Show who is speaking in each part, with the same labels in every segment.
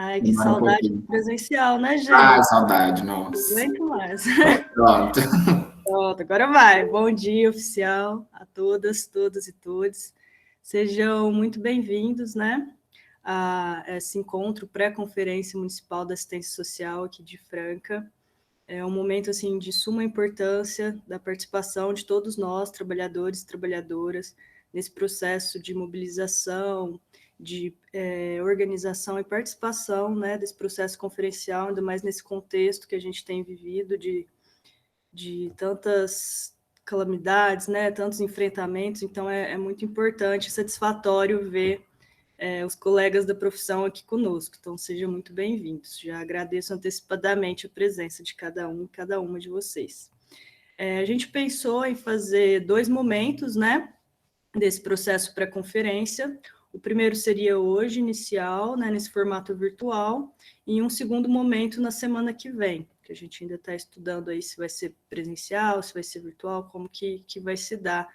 Speaker 1: Ai, que
Speaker 2: Demora um
Speaker 1: saudade do
Speaker 2: pouquinho.
Speaker 1: presencial, né,
Speaker 2: Ah,
Speaker 1: gente?
Speaker 2: saudade, nossa.
Speaker 1: Muito mais.
Speaker 2: Pronto.
Speaker 1: Pronto, agora vai. Bom dia, oficial, a todas, todos e todos. Sejam muito bem-vindos, né, a esse encontro pré-conferência municipal da assistência social aqui de Franca. É um momento, assim, de suma importância da participação de todos nós, trabalhadores e trabalhadoras, nesse processo de mobilização, de organização e participação, né, desse processo conferencial, ainda mais nesse contexto que a gente tem vivido de tantas calamidades, né, tantos enfrentamentos. Então, é muito importante, satisfatório ver os colegas da profissão aqui conosco. Então, sejam muito bem-vindos. Já agradeço antecipadamente a presença de cada um e cada uma de vocês. A gente pensou em fazer 2 momentos, né, desse processo pré-conferência. O primeiro seria hoje, inicial, né, nesse formato virtual, e um segundo momento na semana que vem, que a gente ainda está estudando aí se vai ser presencial, se vai ser virtual, como que vai se dar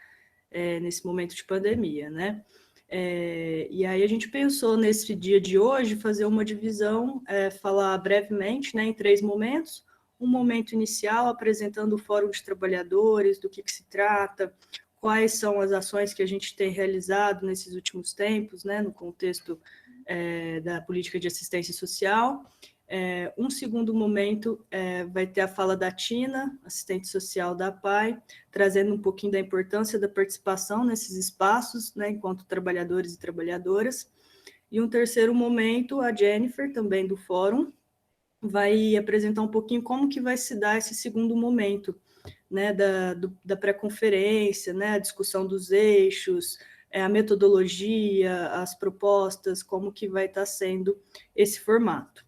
Speaker 1: nesse momento de pandemia, né? E aí a gente pensou nesse dia de hoje fazer uma divisão, falar brevemente, né, em 3 momentos. Um momento inicial apresentando o Fórum de Trabalhadores, do que se trata, quais são as ações que a gente tem realizado nesses últimos tempos, né, no contexto da política de assistência social. Um segundo momento vai ter a fala da Tina, assistente social da APAE, trazendo um pouquinho da importância da participação nesses espaços, né, enquanto trabalhadores e trabalhadoras. E um terceiro momento, a Jennifer, também do Fórum, vai apresentar um pouquinho como que vai se dar esse segundo momento, né, da pré-conferência, né, a discussão dos eixos, a metodologia, as propostas, como que vai estar sendo esse formato.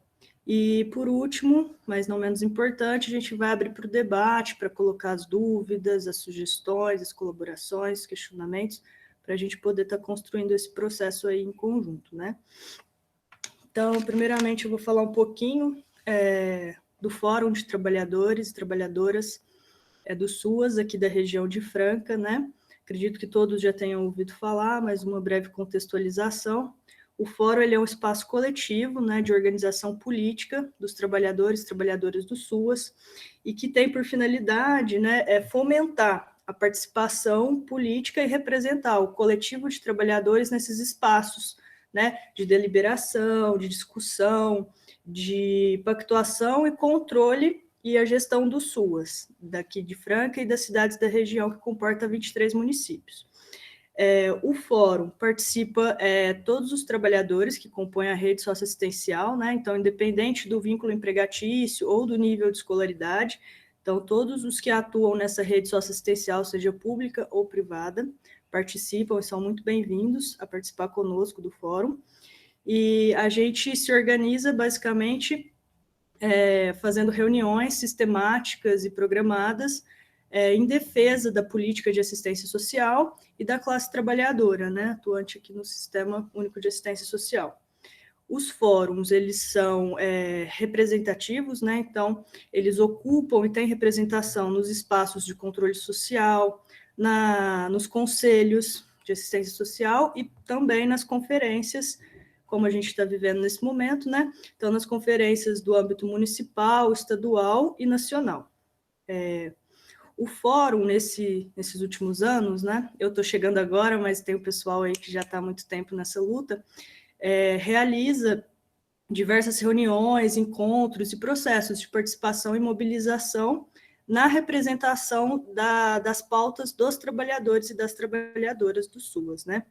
Speaker 1: E, por último, mas não menos importante, a gente vai abrir para o debate, para colocar as dúvidas, as sugestões, as colaborações, os questionamentos, para a gente poder estar construindo esse processo aí em conjunto, né? Então, primeiramente, eu vou falar um pouquinho do Fórum de Trabalhadores e Trabalhadoras do SUAS, aqui da região de Franca, né? Acredito que todos já tenham ouvido falar, mas uma breve contextualização. O Fórum ele é um espaço coletivo, né, de organização política dos trabalhadores e trabalhadoras do SUAS e que tem por finalidade, né, fomentar a participação política e representar o coletivo de trabalhadores nesses espaços, né, de deliberação, de discussão, de pactuação e controle e a gestão do SUAS, daqui de Franca e das cidades da região que comporta 23 municípios. O fórum participa todos os trabalhadores que compõem a rede socioassistencial, né? Então, independente do vínculo empregatício ou do nível de escolaridade, então, todos os que atuam nessa rede socioassistencial, seja pública ou privada, participam e são muito bem-vindos a participar conosco do fórum. E a gente se organiza, basicamente, fazendo reuniões sistemáticas e programadas em defesa da política de assistência social e da classe trabalhadora, né, atuante aqui no Sistema Único de Assistência Social. Os fóruns, eles são representativos, né, então, eles ocupam e têm representação nos espaços de controle social, nos conselhos de assistência social e também nas conferências, como a gente está vivendo nesse momento, né? Então, nas conferências do âmbito municipal, estadual e nacional. O fórum, nesses últimos anos, né? Eu estou chegando agora, mas tem o pessoal aí que já está há muito tempo nessa luta, realiza diversas reuniões, encontros e processos de participação e mobilização na representação das pautas dos trabalhadores e das trabalhadoras do SUAS, né?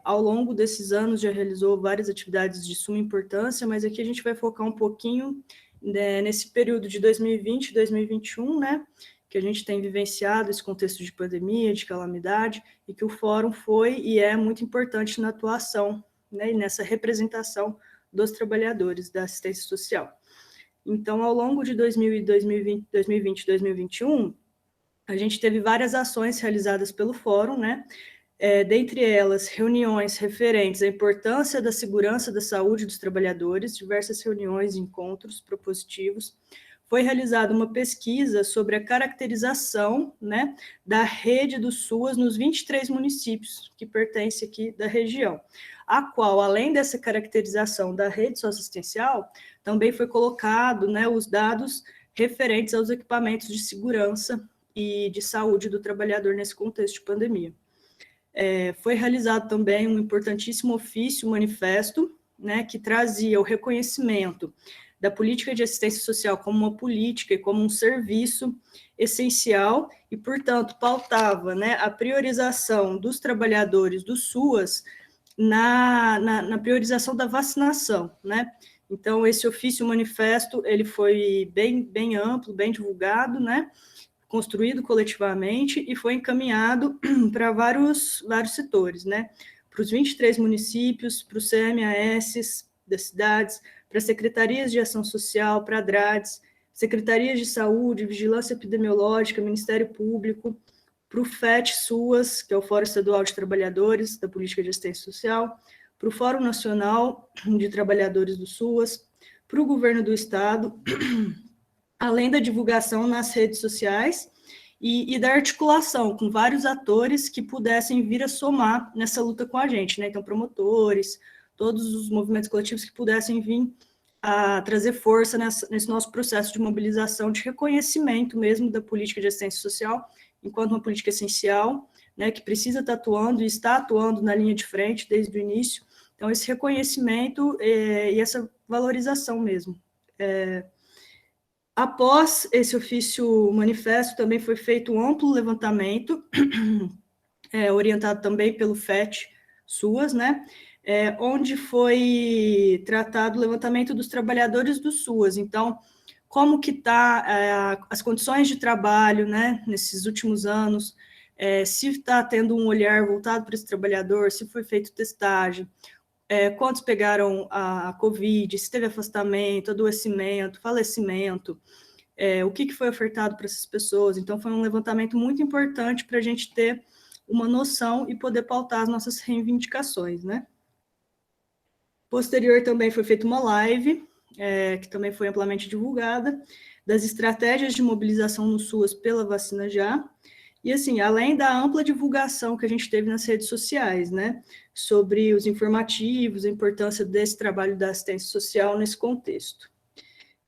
Speaker 1: Ao longo desses anos já realizou várias atividades de suma importância, mas aqui a gente vai focar um pouquinho nesse período de 2020 e 2021, né, que a gente tem vivenciado esse contexto de pandemia, de calamidade, e que o Fórum foi e é muito importante na atuação, né, e nessa representação dos trabalhadores da assistência social. Então, ao longo de 2020 e 2021, a gente teve várias ações realizadas pelo Fórum, né, dentre elas, reuniões referentes à importância da segurança da saúde dos trabalhadores, diversas reuniões e encontros propositivos, foi realizada uma pesquisa sobre a caracterização, né, da rede do SUAS nos 23 municípios que pertencem aqui da região, a qual, além dessa caracterização da rede socioassistencial, também foi colocado, né, os dados referentes aos equipamentos de segurança e de saúde do trabalhador nesse contexto de pandemia. Foi realizado também um importantíssimo ofício, manifesto, né, que trazia o reconhecimento da política de assistência social como uma política e como um serviço essencial e, portanto, pautava, né, a priorização dos trabalhadores do SUAS na priorização da vacinação, né? Então, esse ofício manifesto, ele foi bem amplo, bem divulgado, né? Construído coletivamente e foi encaminhado para vários setores, né? Para os 23 municípios, para os CMAS das cidades, para secretarias de ação social, para DRADs, secretarias de saúde, vigilância epidemiológica, Ministério Público, para o FET-SUAS, que é o Fórum Estadual de Trabalhadores da Política de Assistência Social, para o Fórum Nacional de Trabalhadores do SUAS, para o Governo do Estado, além da divulgação nas redes sociais e da articulação com vários atores que pudessem vir a somar nessa luta com a gente, né? Então, promotores, todos os movimentos coletivos que pudessem vir a trazer força nesse nosso processo de mobilização, de reconhecimento mesmo da política de assistência social enquanto uma política essencial, né, que precisa estar atuando e está atuando na linha de frente desde o início. Então, esse reconhecimento e essa valorização mesmo. Após esse ofício manifesto, também foi feito um amplo levantamento, orientado também pelo FET-SUAS, né, onde foi tratado o levantamento dos trabalhadores do SUAS. Então, como que está as condições de trabalho, né, nesses últimos anos, se está tendo um olhar voltado para esse trabalhador, se foi feito testagem, quantos pegaram a Covid, se teve afastamento, adoecimento, falecimento, o que foi ofertado para essas pessoas. Então, foi um levantamento muito importante para a gente ter uma noção e poder pautar as nossas reivindicações, né? Posterior também foi feita uma live, que também foi amplamente divulgada, das estratégias de mobilização no SUAS pela vacina já, e assim, além da ampla divulgação que a gente teve nas redes sociais, né, sobre os informativos, a importância desse trabalho da assistência social nesse contexto.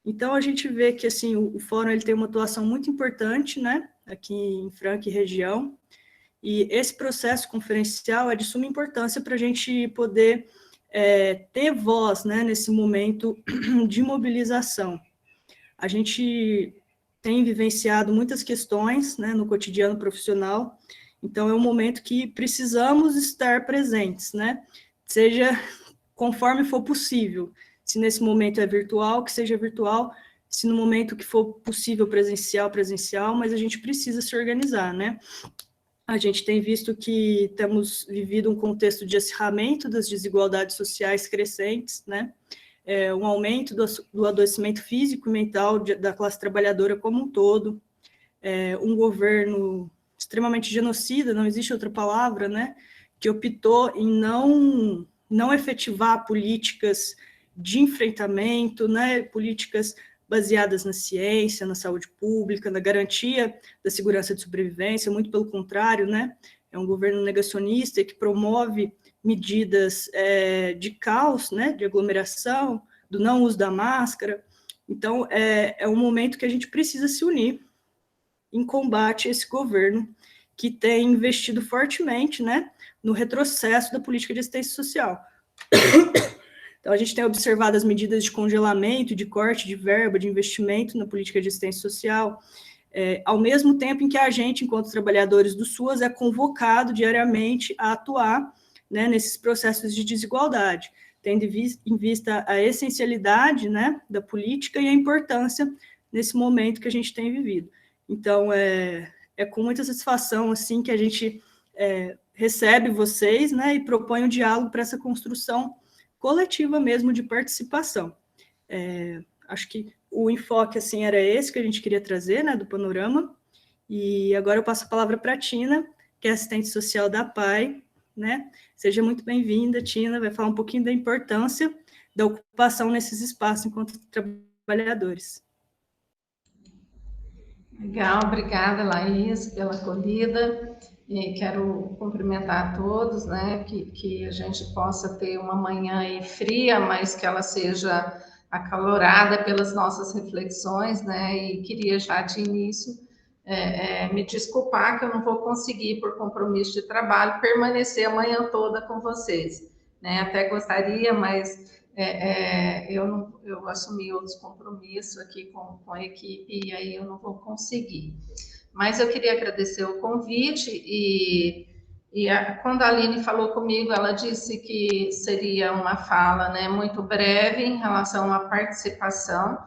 Speaker 1: Então, a gente vê que, assim, o fórum ele tem uma atuação muito importante, né, aqui em Franca e região, e esse processo conferencial é de suma importância para a gente poder ter voz, né, nesse momento de mobilização. A gente tem vivenciado muitas questões, né, no cotidiano profissional, então é um momento que precisamos estar presentes, né, seja conforme for possível. Se nesse momento é virtual, que seja virtual, se no momento que for possível presencial, mas a gente precisa se organizar, né? A gente tem visto que temos vivido um contexto de acirramento das desigualdades sociais crescentes, né? Um aumento do adoecimento físico e mental da classe trabalhadora como um todo, um governo extremamente genocida, não existe outra palavra, né? Que optou em não efetivar políticas de enfrentamento, né? Políticas baseadas na ciência, na saúde pública, na garantia da segurança de sobrevivência, muito pelo contrário, né? É um governo negacionista que promove medidas de caos, né? De aglomeração, do não uso da máscara. Então, é um momento que a gente precisa se unir em combate a esse governo que tem investido fortemente, né? No retrocesso da política de assistência social. Então, a gente tem observado as medidas de congelamento, de corte de verba, de investimento na política de assistência social, ao mesmo tempo em que a gente, enquanto trabalhadores do SUAS, é convocado diariamente a atuar, né, nesses processos de desigualdade, tendo em vista a essencialidade, né, da política e a importância nesse momento que a gente tem vivido. Então, é com muita satisfação assim, que a gente recebe vocês, né, e propõe um diálogo para essa construção coletiva mesmo de participação. Acho que o enfoque assim, era esse que a gente queria trazer, né, do panorama, e agora eu passo a palavra para a Tina, que é assistente social da PAI, né? Seja muito bem-vinda, Tina, vai falar um pouquinho da importância da ocupação nesses espaços enquanto trabalhadores.
Speaker 3: Legal, obrigada, Laís, pela acolhida. E quero cumprimentar a todos, né? Que a gente possa ter uma manhã aí fria, mas que ela seja acalorada pelas nossas reflexões, né? E queria já de início me desculpar que eu não vou conseguir, por compromisso de trabalho, permanecer a manhã toda com vocês, né? Até gostaria, mas eu assumi outros compromissos aqui com a equipe e aí eu não vou conseguir. Mas eu queria agradecer o convite quando a Aline falou comigo, ela disse que seria uma fala, né, muito breve em relação à participação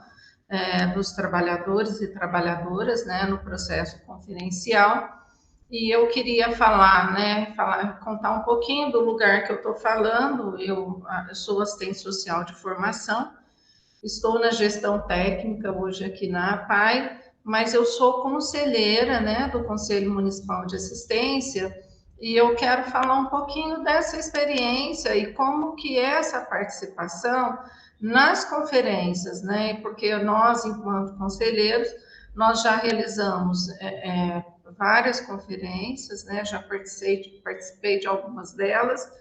Speaker 3: dos trabalhadores e trabalhadoras, né, no processo conferencial. E eu queria falar, né, contar um pouquinho do lugar que eu estou falando. Eu sou assistente social de formação, estou na gestão técnica hoje aqui na APAI, mas eu sou conselheira, né, do Conselho Municipal de Assistência, e eu quero falar um pouquinho dessa experiência e como que é essa participação nas conferências, né, porque nós, enquanto conselheiros, nós já realizamos várias conferências, né, já participei de algumas delas,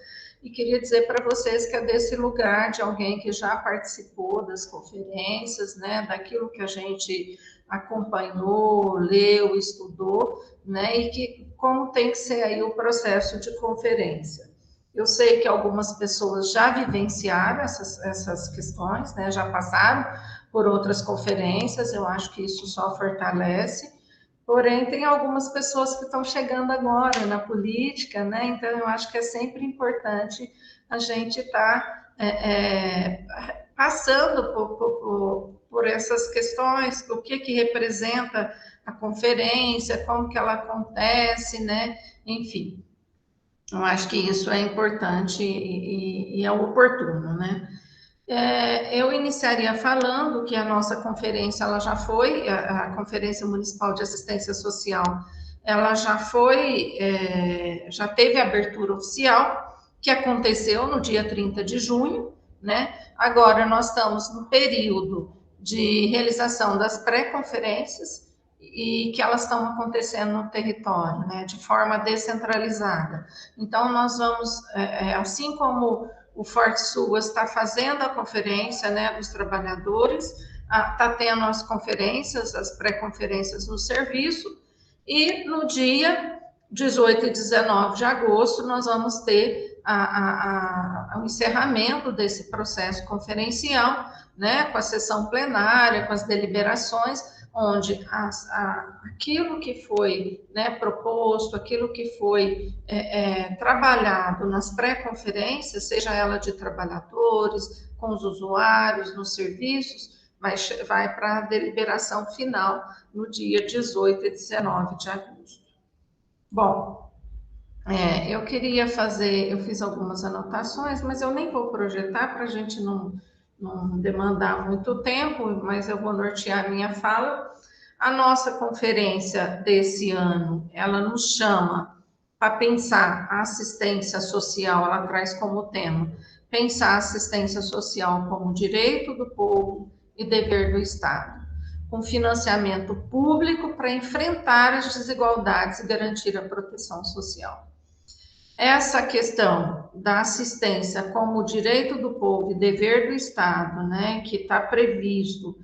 Speaker 3: e queria dizer para vocês que é desse lugar de alguém que já participou das conferências, né, daquilo que a gente acompanhou, leu, estudou, né, e que como tem que ser aí o processo de conferência. Eu sei que algumas pessoas já vivenciaram essas questões, né, já passaram por outras conferências, eu acho que isso só fortalece. Porém, tem algumas pessoas que estão chegando agora na política, né? Então, eu acho que é sempre importante a gente estar passando por essas questões, o que representa a conferência, como que ela acontece, né? Enfim, eu acho que isso é importante e é oportuno, né? Eu iniciaria falando que a nossa conferência, ela já foi, a Conferência Municipal de Assistência Social, ela já foi, já teve abertura oficial, que aconteceu no dia 30 de junho, né? Agora nós estamos no período de realização das pré-conferências e que elas estão acontecendo no território, né? De forma descentralizada. Então, nós vamos, assim como o Forte Sul está fazendo a conferência, né, dos trabalhadores, está tendo as conferências, as pré-conferências no serviço, e no dia 18 e 19 de agosto nós vamos ter o encerramento desse processo conferencial, né, com a sessão plenária, com as deliberações, onde aquilo que foi, né, proposto, aquilo que foi trabalhado nas pré-conferências, seja ela de trabalhadores, com os usuários, nos serviços, vai para a deliberação final no dia 18 e 19 de agosto. Bom, eu queria eu fiz algumas anotações, mas eu nem vou projetar para a gente não demandar muito tempo, mas eu vou nortear a minha fala. A nossa conferência desse ano, ela nos chama para pensar a assistência social, ela traz como tema, pensar a assistência social como direito do povo e dever do Estado, com financiamento público para enfrentar as desigualdades e garantir a proteção social. Essa questão da assistência como direito do povo e dever do Estado, né, que está previsto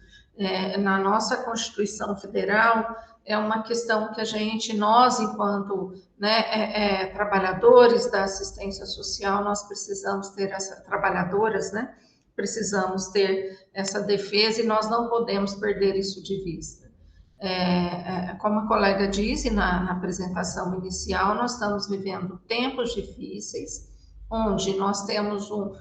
Speaker 3: na nossa Constituição Federal, é uma questão que nós, enquanto trabalhadores da assistência social, nós precisamos ter trabalhadoras, né, precisamos ter essa defesa e nós não podemos perder isso de vista. Como a colega disse na apresentação inicial, nós estamos vivendo tempos difíceis, onde nós temos um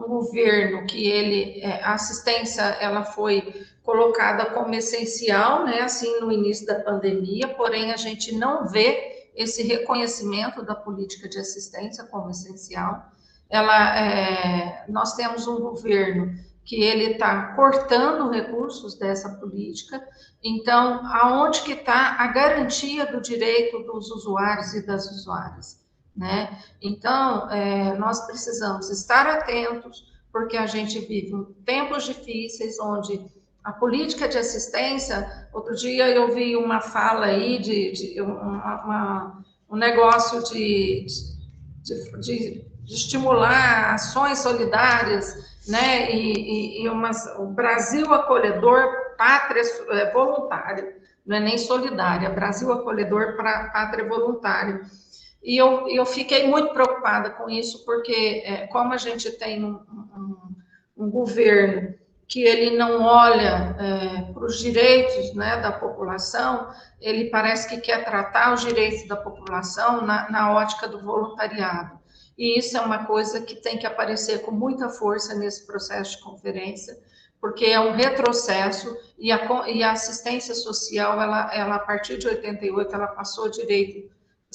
Speaker 3: governo que a assistência ela foi colocada como essencial, né, assim no início da pandemia, porém a gente não vê esse reconhecimento da política de assistência como essencial. Nós temos um governo que ele está cortando recursos dessa política. Então, aonde que está a garantia do direito dos usuários e das usuárias, né? Então, nós precisamos estar atentos, porque a gente vive tempos difíceis, onde a política de assistência, outro dia eu vi uma fala aí um negócio de estimular ações solidárias, né? O Brasil acolhedor, pátria voluntária, não é nem solidária, Brasil acolhedor para pátria voluntária. E eu fiquei muito preocupada com isso, porque como a gente tem um governo que ele não olha para os direitos, né, da população, ele parece que quer tratar os direitos da população na ótica do voluntariado. E isso é uma coisa que tem que aparecer com muita força nesse processo de conferência, porque é um retrocesso, e a assistência social, ela a partir de 88, ela passou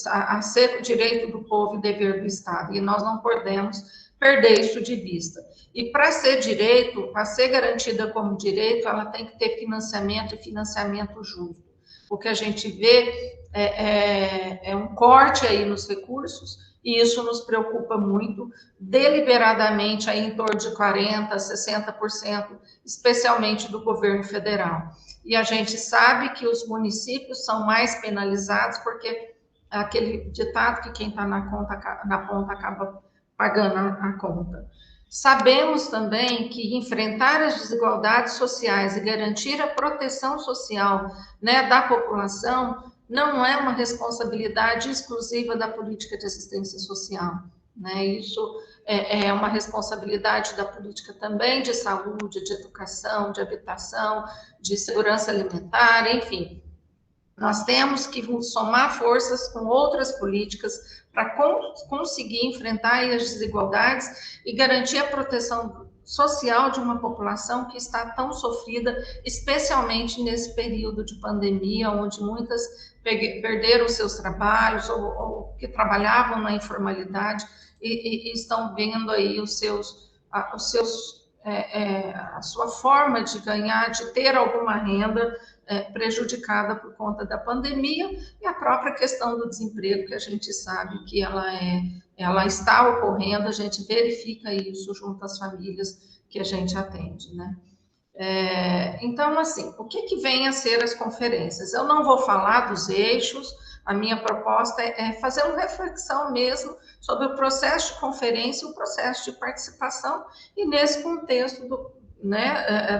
Speaker 3: a ser direito do povo e dever do Estado, e nós não podemos perder isso de vista. E para ser direito, para ser garantida como direito, ela tem que ter financiamento, e financiamento justo. O que a gente vê é um corte aí nos recursos, e isso nos preocupa muito, deliberadamente aí em torno de 40%, 60%, especialmente do governo federal. E a gente sabe que os municípios são mais penalizados, porque aquele ditado que quem está na ponta acaba pagando a conta. Sabemos também que enfrentar as desigualdades sociais e garantir a proteção social, né, da população não é uma responsabilidade exclusiva da política de assistência social, né? Isso é uma responsabilidade da política também de saúde, de educação, de habitação, de segurança alimentar, enfim. Nós temos que somar forças com outras políticas para conseguir enfrentar as desigualdades e garantir a proteção social de uma população que está tão sofrida, especialmente nesse período de pandemia, onde muitas perderam seus trabalhos ou que trabalhavam na informalidade e estão vendo aí a sua forma de ganhar, de ter alguma renda prejudicada por conta da pandemia, e a própria questão do desemprego, que a gente sabe que ela está ocorrendo, a gente verifica isso junto às famílias que a gente atende, né? Então, assim, o que vem a ser as conferências? Eu não vou falar dos eixos, a minha proposta é fazer uma reflexão mesmo sobre o processo de conferência, o processo de participação, e nesse contexto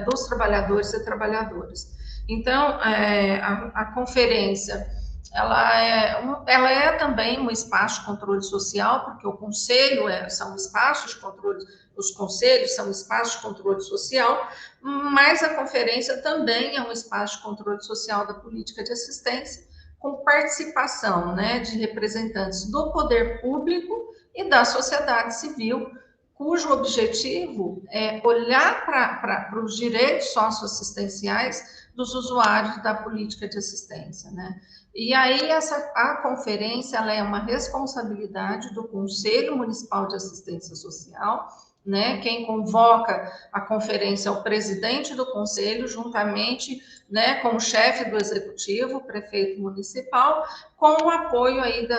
Speaker 3: dos trabalhadores e trabalhadoras. Então, a conferência, ela é também um espaço de controle social, porque o conselho são espaços de controle, os conselhos são espaços de controle social, mas a conferência também é um espaço de controle social da política de assistência, com participação, né, de representantes do poder público e da sociedade civil, cujo objetivo é olhar para os direitos socioassistenciais dos usuários da política de assistência, né? E aí a conferência, ela é uma responsabilidade do Conselho Municipal de Assistência Social, né? Quem convoca a conferência é o presidente do conselho, juntamente, né, com o chefe do executivo, o prefeito municipal, com o apoio aí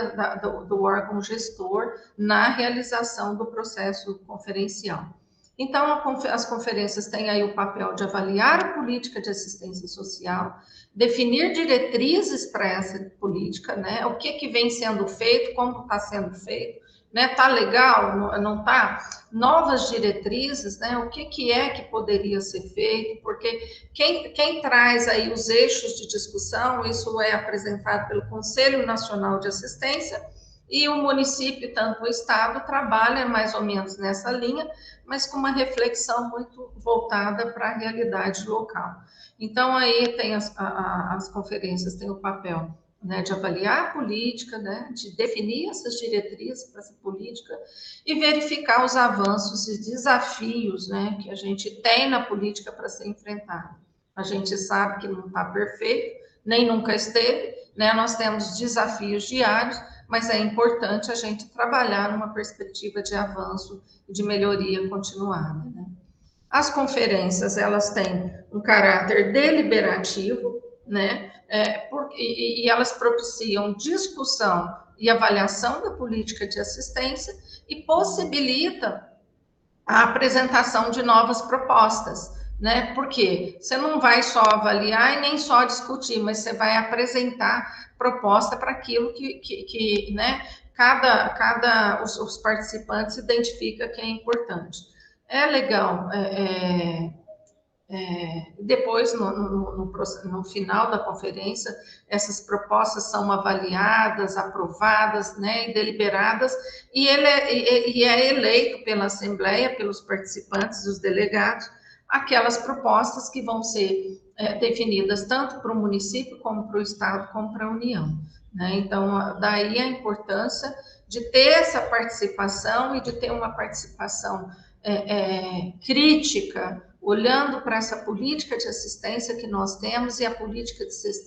Speaker 3: do órgão gestor na realização do processo conferencial. Então, as conferências têm aí o papel de avaliar a política de assistência social, definir diretrizes para essa política, né? O que vem sendo feito, como está sendo feito, né? Tá legal, não tá? Novas diretrizes, né? O que é que poderia ser feito? Porque quem traz aí os eixos de discussão, isso é apresentado pelo Conselho Nacional de Assistência, e o município, tanto o estado, trabalha mais ou menos nessa linha, mas com uma reflexão muito voltada para a realidade local. Então, aí tem as conferências, tem o papel, né, de avaliar a política, né, de definir essas diretrizes para essa política e verificar os avanços e desafios, né, que a gente tem na política para ser enfrentado. A gente sabe que não está perfeito, nem nunca esteve, né, nós temos desafios diários, mas é importante a gente trabalhar numa perspectiva de avanço e de melhoria continuada, né? As conferências, elas têm um caráter deliberativo, né? E elas propiciam discussão e avaliação da política de assistência e possibilita a apresentação de novas propostas, né? Porque você não vai só avaliar e nem só discutir, mas você vai apresentar proposta para aquilo que né, os participantes identifica que é importante. É legal, depois, no final da conferência, essas propostas são avaliadas, aprovadas, né, e deliberadas, e é eleito pela Assembleia, pelos participantes, os delegados, aquelas propostas que vão ser definidas tanto para o município, como para o Estado, como para a União. Né? Então, daí a importância de ter essa participação e de ter uma participação crítica, olhando para essa política de assistência que nós temos e a política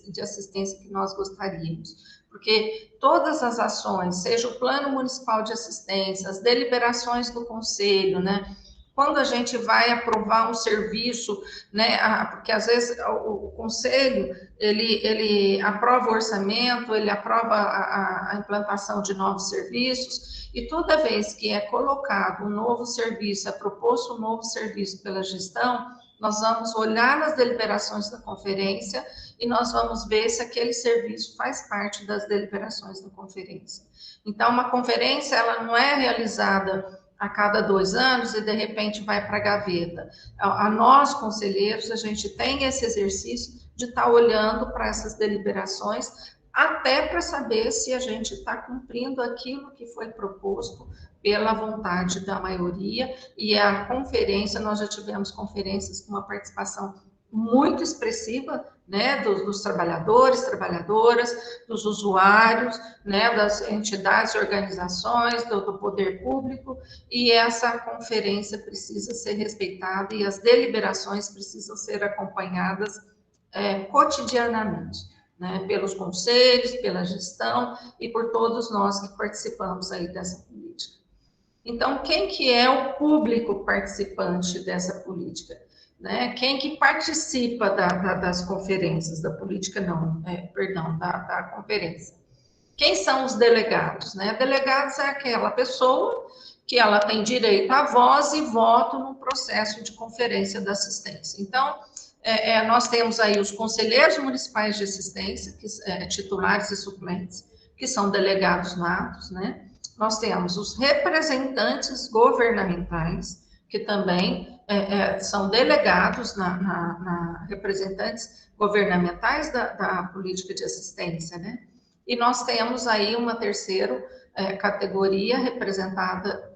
Speaker 3: de assistência que nós gostaríamos. Porque todas as ações, seja o Plano Municipal de Assistência, as deliberações do Conselho, né? Quando a gente vai aprovar um serviço, né? Porque às vezes o Conselho, ele aprova o orçamento, ele aprova a implantação de novos serviços, e toda vez que é colocado um novo serviço, é proposto um novo serviço pela gestão, nós vamos olhar nas deliberações da conferência e nós vamos ver se aquele serviço faz parte das deliberações da conferência. Então, uma conferência, ela não é realizada a cada 2 anos e, de repente, vai para a gaveta. A nós, conselheiros, a gente tem esse exercício de estar olhando para essas deliberações, até para saber se a gente está cumprindo aquilo que foi proposto pela vontade da maioria, e a conferência, nós já tivemos conferências com uma participação muito expressiva, né, dos trabalhadores, trabalhadoras, dos usuários, né, das entidades e organizações, do poder público, e essa conferência precisa ser respeitada e as deliberações precisam ser acompanhadas cotidianamente. Né, pelos conselhos, pela gestão e por todos nós que participamos aí dessa política. Então, quem que é o público participante dessa política? Né? Quem que participa das conferências, da política não, da conferência? Quem são os delegados? Né? Delegados é aquela pessoa que ela tem direito à voz e voto no processo de conferência da assistência. Então, nós temos aí os conselheiros municipais de assistência, titulares e suplentes, que são delegados natos, né? Nós temos os representantes governamentais, que também são delegados representantes governamentais da política de assistência, né? E nós temos aí uma terceira categoria representada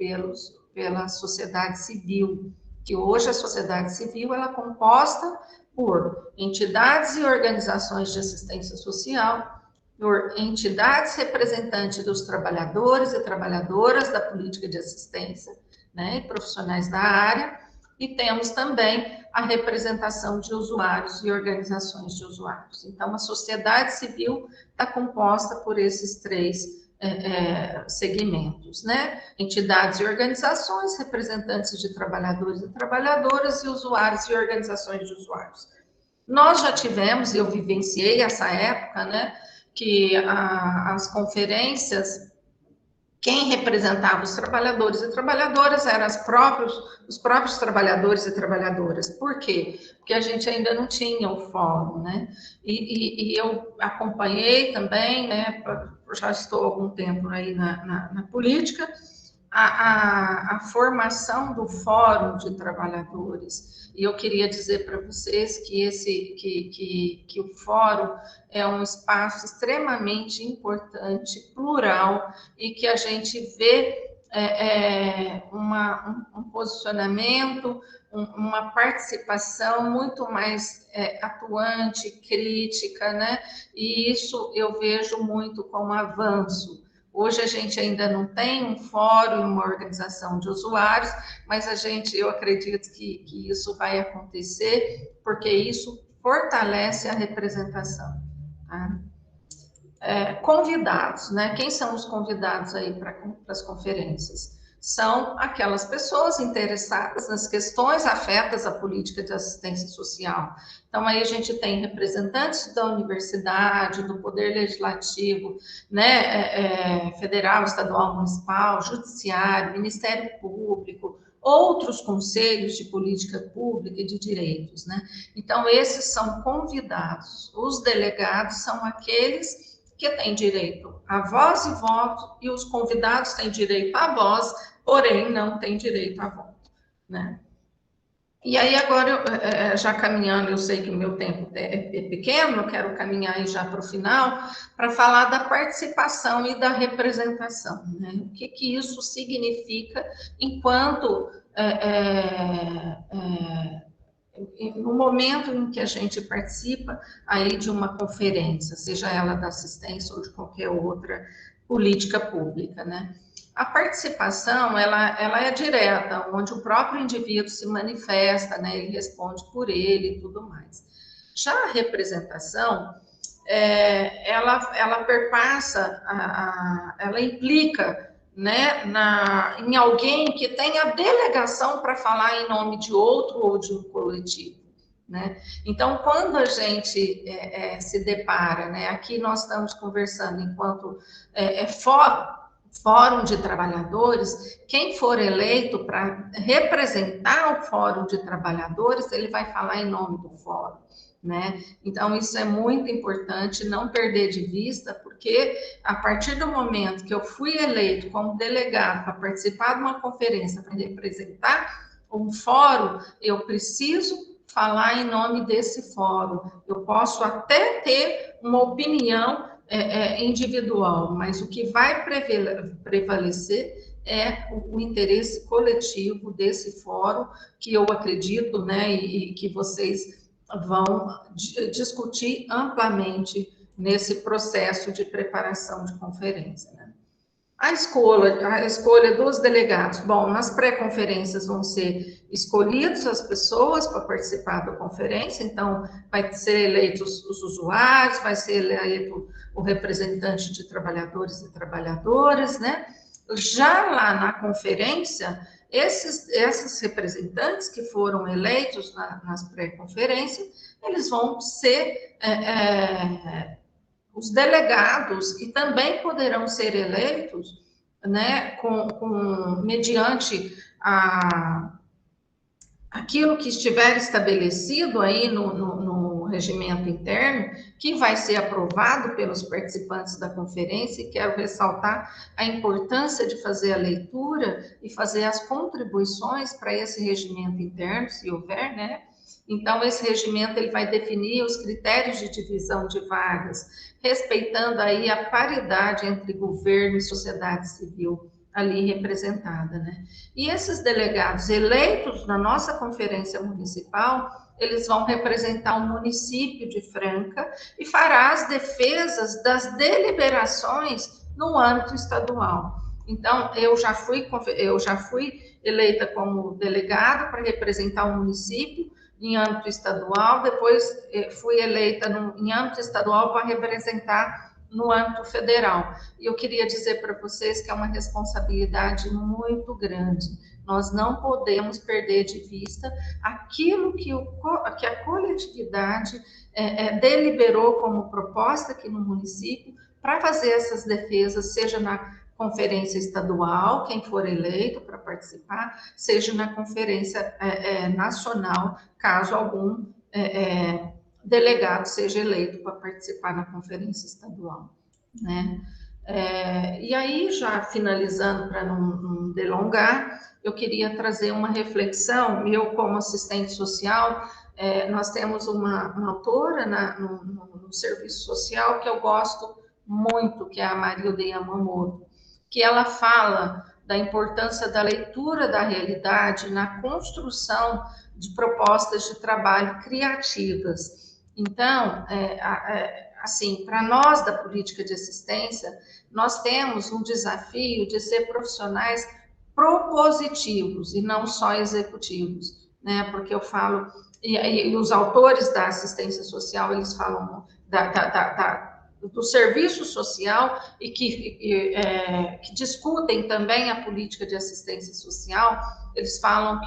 Speaker 3: pela sociedade civil, que hoje a sociedade civil ela é composta por entidades e organizações de assistência social, por entidades representantes dos trabalhadores e trabalhadoras da política de assistência, né, e profissionais da área, e temos também a representação de usuários e organizações de usuários. Então, a sociedade civil está composta por esses 3 segmentos, né? Entidades e organizações, representantes de trabalhadores e trabalhadoras, e usuários e organizações de usuários. Nós já tivemos, eu vivenciei essa época, né, que as conferências, quem representava os trabalhadores e trabalhadoras eram os próprios trabalhadores e trabalhadoras. Por quê? Porque a gente ainda não tinha o fórum, né? E eu acompanhei também, né, já estou há algum tempo aí na política, a formação do Fórum de Trabalhadores. E eu queria dizer para vocês que o Fórum é um espaço extremamente importante, plural, e que a gente vê um posicionamento, uma participação muito mais atuante, crítica, né? E isso eu vejo muito como avanço. Hoje a gente ainda não tem um fórum, uma organização de usuários, mas eu acredito que isso vai acontecer, porque isso fortalece a representação. Tá? Convidados, né? Quem são os convidados aí para as conferências? São aquelas pessoas interessadas nas questões afetas à política de assistência social. Então, aí a gente tem representantes da universidade, do Poder Legislativo, né, federal, estadual, municipal, judiciário, Ministério Público, outros conselhos de política pública e de direitos, né? Então, esses são convidados. Os delegados são aqueles que têm direito a voz e voto, e os convidados têm direito à voz, porém não têm direito a voto, né? E aí, agora, já caminhando, eu sei que o meu tempo é pequeno, eu quero caminhar aí já para o final, para falar da participação e da representação, né? O que isso significa enquanto, no momento em que a gente participa aí de uma conferência, seja ela da assistência ou de qualquer outra política pública, né? A participação, ela é direta, onde o próprio indivíduo se manifesta, né? Ele responde por ele e tudo mais. Já a representação, ela perpassa, ela implica, né, em alguém que tem a delegação para falar em nome de outro ou de um coletivo, né? Então, quando a gente se depara, né, aqui nós estamos conversando enquanto Fórum de Trabalhadores, quem for eleito para representar o Fórum de Trabalhadores, ele vai falar em nome do Fórum, né? Então, isso é muito importante, não perder de vista, porque a partir do momento que eu fui eleito como delegado para participar de uma conferência, para representar um fórum, eu preciso falar em nome desse fórum. Eu posso até ter uma opinião individual, mas o que vai prevalecer é o interesse coletivo desse fórum, que eu acredito, né, e que vocês vão discutir amplamente nesse processo de preparação de conferência, né? A escolha dos delegados. Bom, nas pré-conferências vão ser escolhidas as pessoas para participar da conferência, então vai ser eleitos os usuários, vai ser eleito o representante de trabalhadores e trabalhadoras, né? Já lá na conferência, esses representantes que foram eleitos nas pré-conferências, eles vão ser os delegados, e também poderão ser eleitos, né, mediante aquilo que estiver estabelecido aí no regimento interno, que vai ser aprovado pelos participantes da conferência, e quero ressaltar a importância de fazer a leitura e fazer as contribuições para esse regimento interno, se houver, né? Então, esse regimento ele vai definir os critérios de divisão de vagas, respeitando aí a paridade entre governo e sociedade civil ali representada, né? E esses delegados eleitos na nossa conferência municipal, eles vão representar o município de Franca e fará as defesas das deliberações no âmbito estadual. Então, eu já fui eleita como delegado para representar o município em âmbito estadual, depois fui eleita em âmbito estadual para representar no âmbito federal. E eu queria dizer para vocês que é uma responsabilidade muito grande. Nós não podemos perder de vista aquilo que a coletividade deliberou como proposta aqui no município para fazer essas defesas, seja na conferência estadual, quem for eleito para participar, seja na conferência nacional, caso algum delegado seja eleito para participar na conferência estadual, né? E aí, já finalizando, para não delongar, eu queria trazer uma reflexão. Eu, como assistente social, nós temos uma autora no serviço social que eu gosto muito, que é a Marilda Yamamoto, que ela fala da importância da leitura da realidade na construção de propostas de trabalho criativas. Então, assim, para nós da política de assistência, nós temos um desafio de ser profissionais propositivos e não só executivos, né? Porque eu falo, e os autores da assistência social, eles falam do serviço social e que discutem também a política de assistência social. Eles falam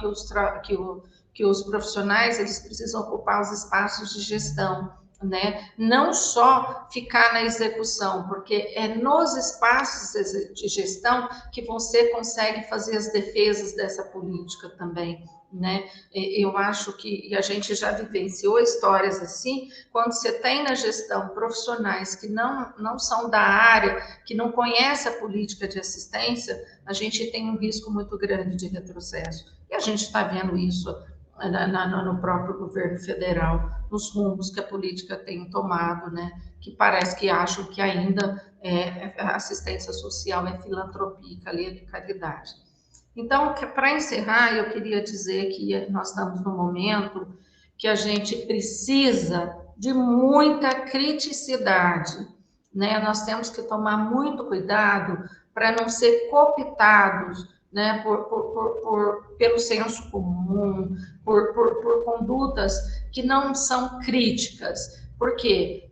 Speaker 3: que os profissionais eles precisam ocupar os espaços de gestão, né? Não só ficar na execução, porque é nos espaços de gestão que você consegue fazer as defesas dessa política também, né? Eu acho que a gente já vivenciou histórias assim, quando você tem na gestão profissionais que não são da área, que não conhecem a política de assistência, a gente tem um risco muito grande de retrocesso. E a gente está vendo isso no próprio governo federal, nos rumos que a política tem tomado, né? Que parece que acham que ainda a assistência social é filantropia, é de caridade. Então, para encerrar, eu queria dizer que nós estamos num momento que a gente precisa de muita criticidade, né? Nós temos que tomar muito cuidado para não ser cooptados, né, pelo senso comum, por condutas que não são críticas. Por quê?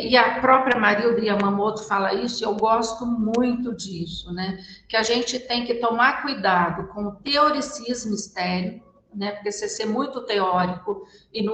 Speaker 3: E a própria Marilda Yamamoto fala isso, e eu gosto muito disso, né? Que a gente tem que tomar cuidado com o teoricismo estéril, né? Porque se ser muito teórico e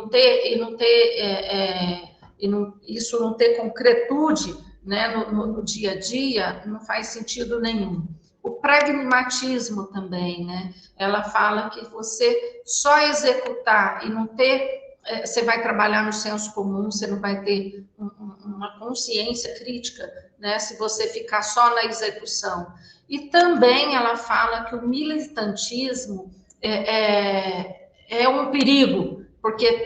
Speaker 3: isso não ter concretude, né, no dia a dia, não faz sentido nenhum. O pragmatismo também, né? Ela fala que você só executar e não ter, você vai trabalhar no senso comum, você não vai ter uma consciência crítica, né? Se você ficar só na execução. E também ela fala que o militantismo é um perigo, porque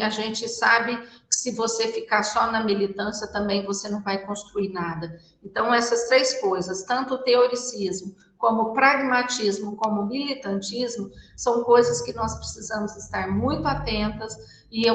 Speaker 3: a gente sabe que se você ficar só na militância, também você não vai construir nada. Então, essas três coisas, tanto o teoricismo, como o pragmatismo, como o militantismo, são coisas que nós precisamos estar muito atentas, e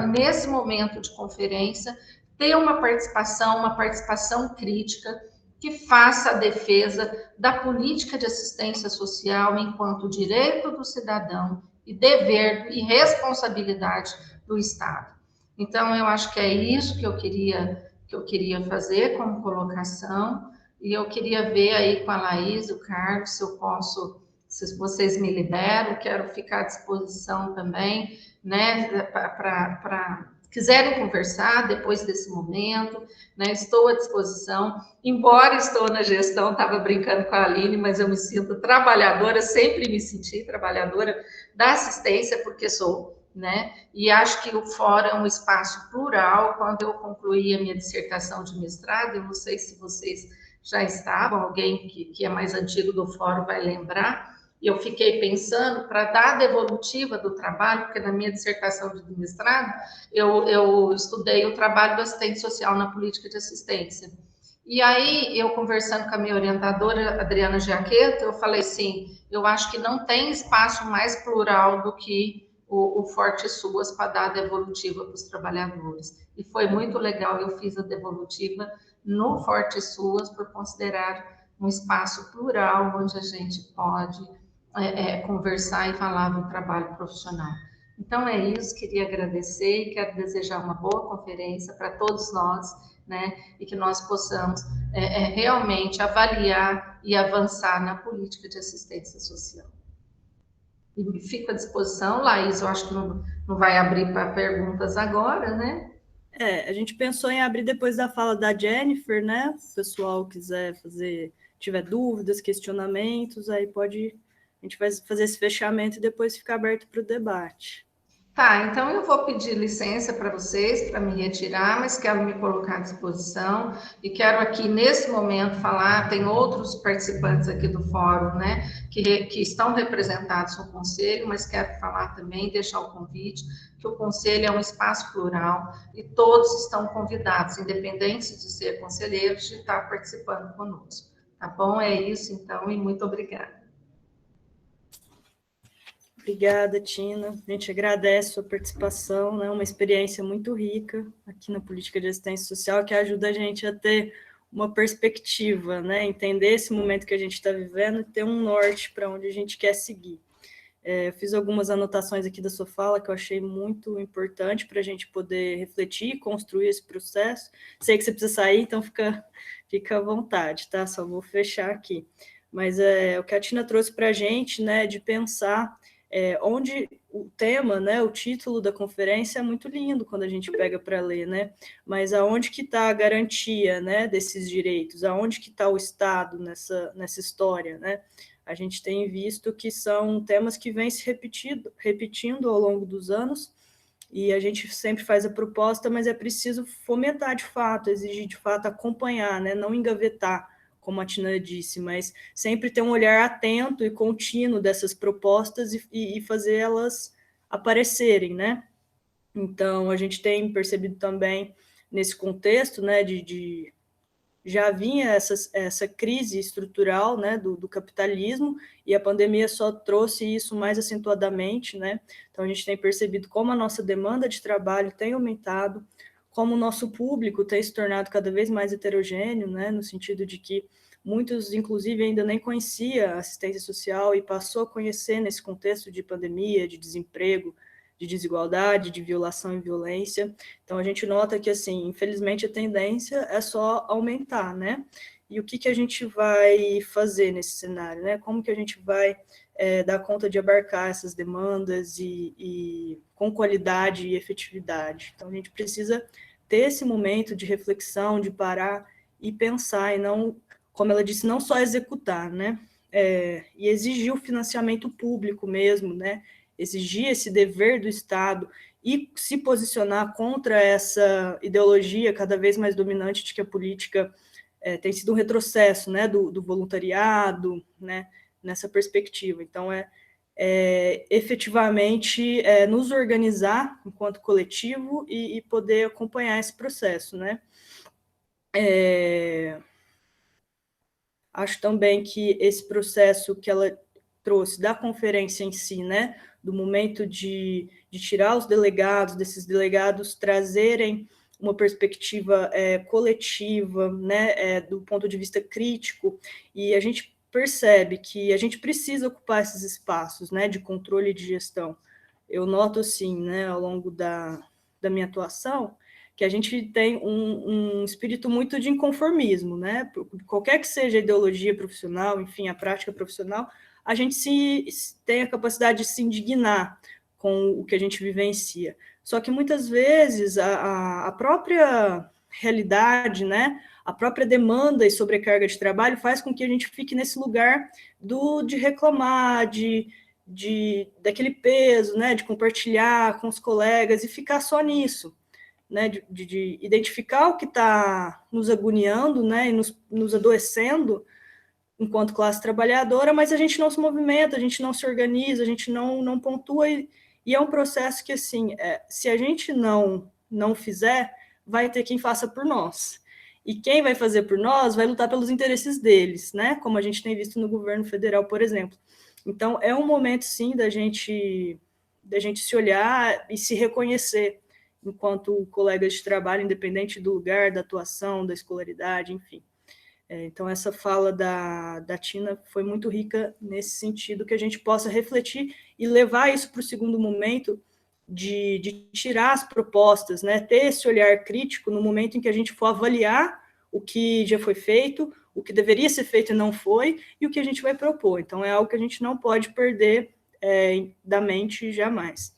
Speaker 3: nesse momento de conferência, ter uma participação crítica, que faça a defesa da política de assistência social enquanto direito do cidadão e dever e responsabilidade do Estado. Então, eu acho que é isso que eu queria fazer como colocação, e eu queria ver aí com a Laís, o Carlos, se eu posso, se vocês me liberam, quero ficar à disposição também, né, para quiserem conversar depois desse momento, né, estou à disposição, embora estou na gestão, estava brincando com a Aline, mas eu me sinto trabalhadora, sempre me senti trabalhadora da assistência, porque sou, né, e acho que o fórum é um espaço plural. Quando eu concluí a minha dissertação de mestrado, eu não sei se vocês já estavam, alguém que é mais antigo do fórum vai lembrar, e eu fiquei pensando, para dar a devolutiva do trabalho, porque na minha dissertação de mestrado, eu estudei o trabalho do assistente social na política de assistência. E aí, eu conversando com a minha orientadora, Adriana Giacchetto, eu falei assim, eu acho que não tem espaço mais plural do que o Forte Suas para dar a devolutiva para os trabalhadores. E foi muito legal, eu fiz a devolutiva no Forte Suas, por considerar um espaço plural, onde a gente pode conversar e falar do trabalho profissional. Então é isso, queria agradecer e quero desejar uma boa conferência para todos nós, né, e que nós possamos realmente avaliar e avançar na política de assistência social. E fico à disposição, Laís, eu acho que não vai abrir para perguntas agora, né?
Speaker 1: A gente pensou em abrir depois da fala da Jennifer, né? Se o pessoal quiser tiver dúvidas, questionamentos, aí a gente vai fazer esse fechamento e depois ficar aberto para o debate.
Speaker 3: Tá, então eu vou pedir licença para vocês, para me retirar, mas quero me colocar à disposição e quero aqui, nesse momento, falar, tem outros participantes aqui do fórum, né, que estão representados no Conselho, mas quero falar também, deixar o convite, que o Conselho é um espaço plural e todos estão convidados, independente de ser conselheiros, de estar participando conosco. Tá bom? É isso, então, e muito obrigada.
Speaker 1: Obrigada, Tina. A gente agradece a sua participação, né? Uma experiência muito rica aqui na política de assistência social, que ajuda a gente a ter uma perspectiva, né? Entender esse momento que a gente está vivendo e ter um norte para onde a gente quer seguir. Eu fiz algumas anotações aqui da sua fala que eu achei muito importante para a gente poder refletir e construir esse processo. Sei que você precisa sair, então fica à vontade, tá? Só vou fechar aqui. Mas o que a Tina trouxe para a gente, né, de pensar onde o tema, né, o título da conferência é muito lindo quando a gente pega para ler, né? Mas aonde que está a garantia, né, desses direitos? Aonde que está o Estado nessa história, né? A gente tem visto que são temas que vêm se repetindo ao longo dos anos, e a gente sempre faz a proposta, mas é preciso fomentar de fato, exigir de fato, acompanhar, né? Não engavetar, como a Tina disse, mas sempre ter um olhar atento e contínuo dessas propostas e fazer elas aparecerem, né? Então, a gente tem percebido também, nesse contexto, né, já vinha essa crise estrutural, né, do capitalismo, e a pandemia só trouxe isso mais acentuadamente, né? Então, a gente tem percebido como a nossa demanda de trabalho tem aumentado, como o nosso público tem se tornado cada vez mais heterogêneo, né, no sentido de que muitos, inclusive, ainda nem conhecia assistência social e passou a conhecer nesse contexto de pandemia, de desemprego, de desigualdade, de violação e violência. Então, a gente nota que, assim, infelizmente, a tendência é só aumentar, né? E o que a gente vai fazer nesse cenário, né? Como que a gente vai dar conta de abarcar essas demandas e com qualidade e efetividade? Então, a gente precisa ter esse momento de reflexão, de parar e pensar, e não, como ela disse, não só executar, né? E exigir o financiamento público mesmo, né? Exigir esse dever do Estado e se posicionar contra essa ideologia cada vez mais dominante de que a política tem sido um retrocesso, né, do voluntariado, né, nessa perspectiva. Então, efetivamente nos organizar enquanto coletivo e poder acompanhar esse processo, né. Acho também que esse processo que ela trouxe da conferência em si, né, do momento de tirar os delegados, desses delegados trazerem uma perspectiva coletiva, né, do ponto de vista crítico, e a gente percebe que a gente precisa ocupar esses espaços, né, de controle e de gestão. Eu noto, assim, né, ao longo da minha atuação, que a gente tem um espírito muito de inconformismo, né? Qualquer que seja a ideologia profissional, enfim, a prática profissional, a gente tem a capacidade de se indignar com o que a gente vivencia. Só que muitas vezes a própria realidade, né, a própria demanda e sobrecarga de trabalho faz com que a gente fique nesse lugar de reclamar, daquele peso, né, de compartilhar com os colegas e ficar só nisso. Né, de identificar o que está nos agoniando, né, e nos adoecendo enquanto classe trabalhadora, mas a gente não se movimenta, a gente não se organiza, a gente não pontua, e é um processo que, assim, se a gente não fizer, vai ter quem faça por nós. E quem vai fazer por nós vai lutar pelos interesses deles, né, como a gente tem visto no governo federal, por exemplo. Então, é um momento, sim, da gente se olhar e se reconhecer enquanto colegas de trabalho, independente do lugar, da atuação, da escolaridade, enfim. Então, essa fala da Tina foi muito rica nesse sentido, que a gente possa refletir e levar isso para o segundo momento de tirar as propostas, né? Ter esse olhar crítico no momento em que a gente for avaliar o que já foi feito, o que deveria ser feito e não foi, e o que a gente vai propor. Então, é algo que a gente não pode perder da mente jamais.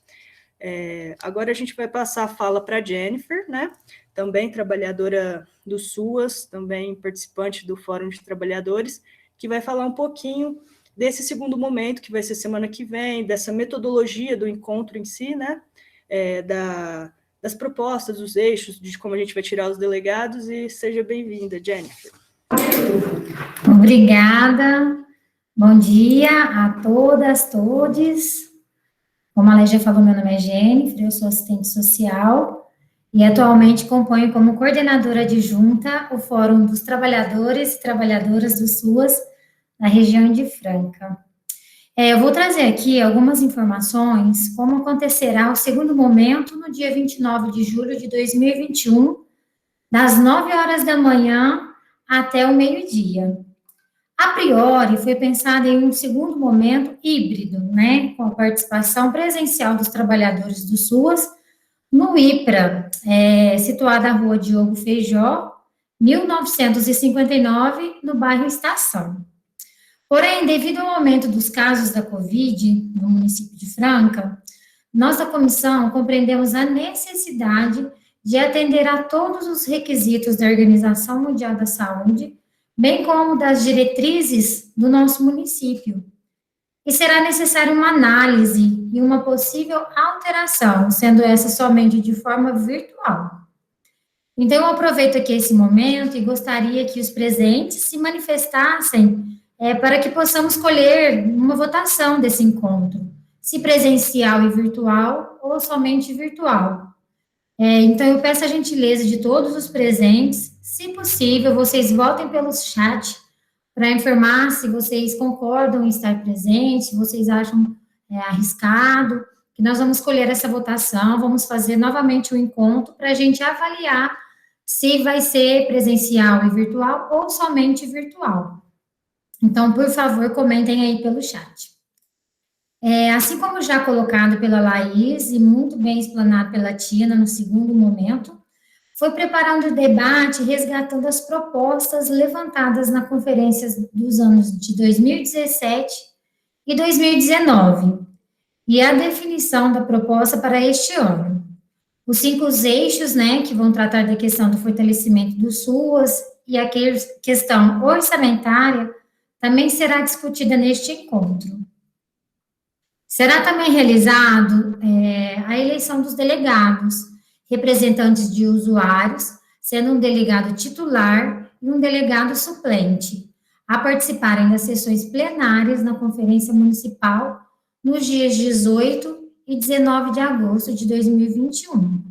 Speaker 1: Agora a gente vai passar a fala para a Jennifer, né? Também trabalhadora do SUAS, também participante do Fórum de Trabalhadores, que vai falar um pouquinho desse segundo momento, que vai ser semana que vem, dessa metodologia do encontro em si, né? Das propostas, dos eixos, de como a gente vai tirar os delegados, e seja bem-vinda, Jennifer.
Speaker 4: Obrigada, bom dia a todas, todes. Como a Lei já falou, meu nome é Jennifer, eu sou assistente social e atualmente componho como coordenadora adjunta o Fórum dos Trabalhadores e Trabalhadoras do SUAS na região de Franca. Eu vou trazer aqui algumas informações como acontecerá o segundo momento no dia 29 de julho de 2021, das 9 horas da manhã até o meio-dia. A priori, foi pensado em um segundo momento híbrido, né, com a participação presencial dos trabalhadores do SUAS no IPRA, situado na rua Diogo Feijó, 1959, no bairro Estação. Porém, devido ao aumento dos casos da Covid no município de Franca, nós da comissão compreendemos a necessidade de atender a todos os requisitos da Organização Mundial da Saúde, bem como das diretrizes do nosso município. E será necessária uma análise e uma possível alteração, sendo essa somente de forma virtual. Então, eu aproveito aqui esse momento e gostaria que os presentes se manifestassem para que possamos escolher uma votação desse encontro, se presencial e virtual ou somente virtual. Então, eu peço a gentileza de todos os presentes, se possível, vocês votem pelo chat para informar se vocês concordam em estar presentes, se vocês acham arriscado, que nós vamos escolher essa votação, vamos fazer novamente o encontro para a gente avaliar se vai ser presencial e virtual ou somente virtual. Então, por favor, comentem aí pelo chat. Assim como já colocado pela Laís e muito bem explanado pela Tina no segundo momento, foi preparando o debate resgatando as propostas levantadas na conferência dos anos de 2017 e 2019, e a definição da proposta para este ano. Os 5 eixos, né, que vão tratar da questão do fortalecimento do SUAS e a questão orçamentária também será discutida neste encontro. Será também realizado a eleição dos delegados, representantes de usuários, sendo um delegado titular e um delegado suplente, a participarem das sessões plenárias na Conferência Municipal nos dias 18 e 19 de agosto de 2021.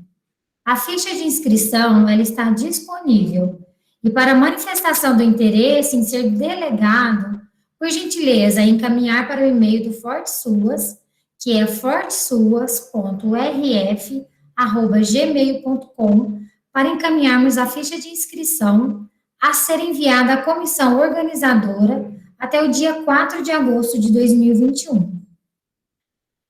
Speaker 4: A ficha de inscrição ela está disponível e para manifestação do interesse em ser delegado, por gentileza, encaminhar para o e-mail do ForteSUAS, que é fortesuas.rf@gmail.com, para encaminharmos a ficha de inscrição a ser enviada à comissão organizadora até o dia 4 de agosto de 2021.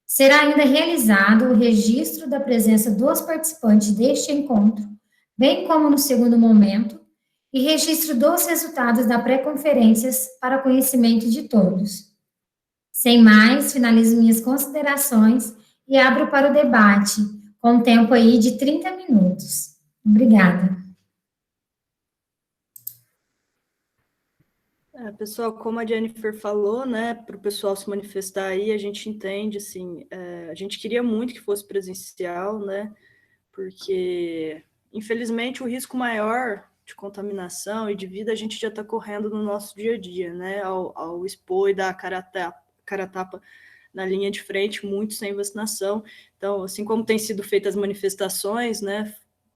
Speaker 4: Será ainda realizado o registro da presença dos participantes deste encontro, bem como no segundo momento, e registro dos resultados da pré-conferências para conhecimento de todos. Sem mais, finalizo minhas considerações e abro para o debate, com tempo aí de 30 minutos. Obrigada.
Speaker 1: Pessoal, como a Jennifer falou, né, para o pessoal se manifestar aí, a gente entende, assim, a gente queria muito que fosse presencial, né, porque, infelizmente, o risco maior de contaminação e de vida a gente já está correndo no nosso dia a dia, né, ao expor e dar a cara a tapa na linha de frente, muito sem vacinação. Então, assim como tem sido feitas as manifestações, né,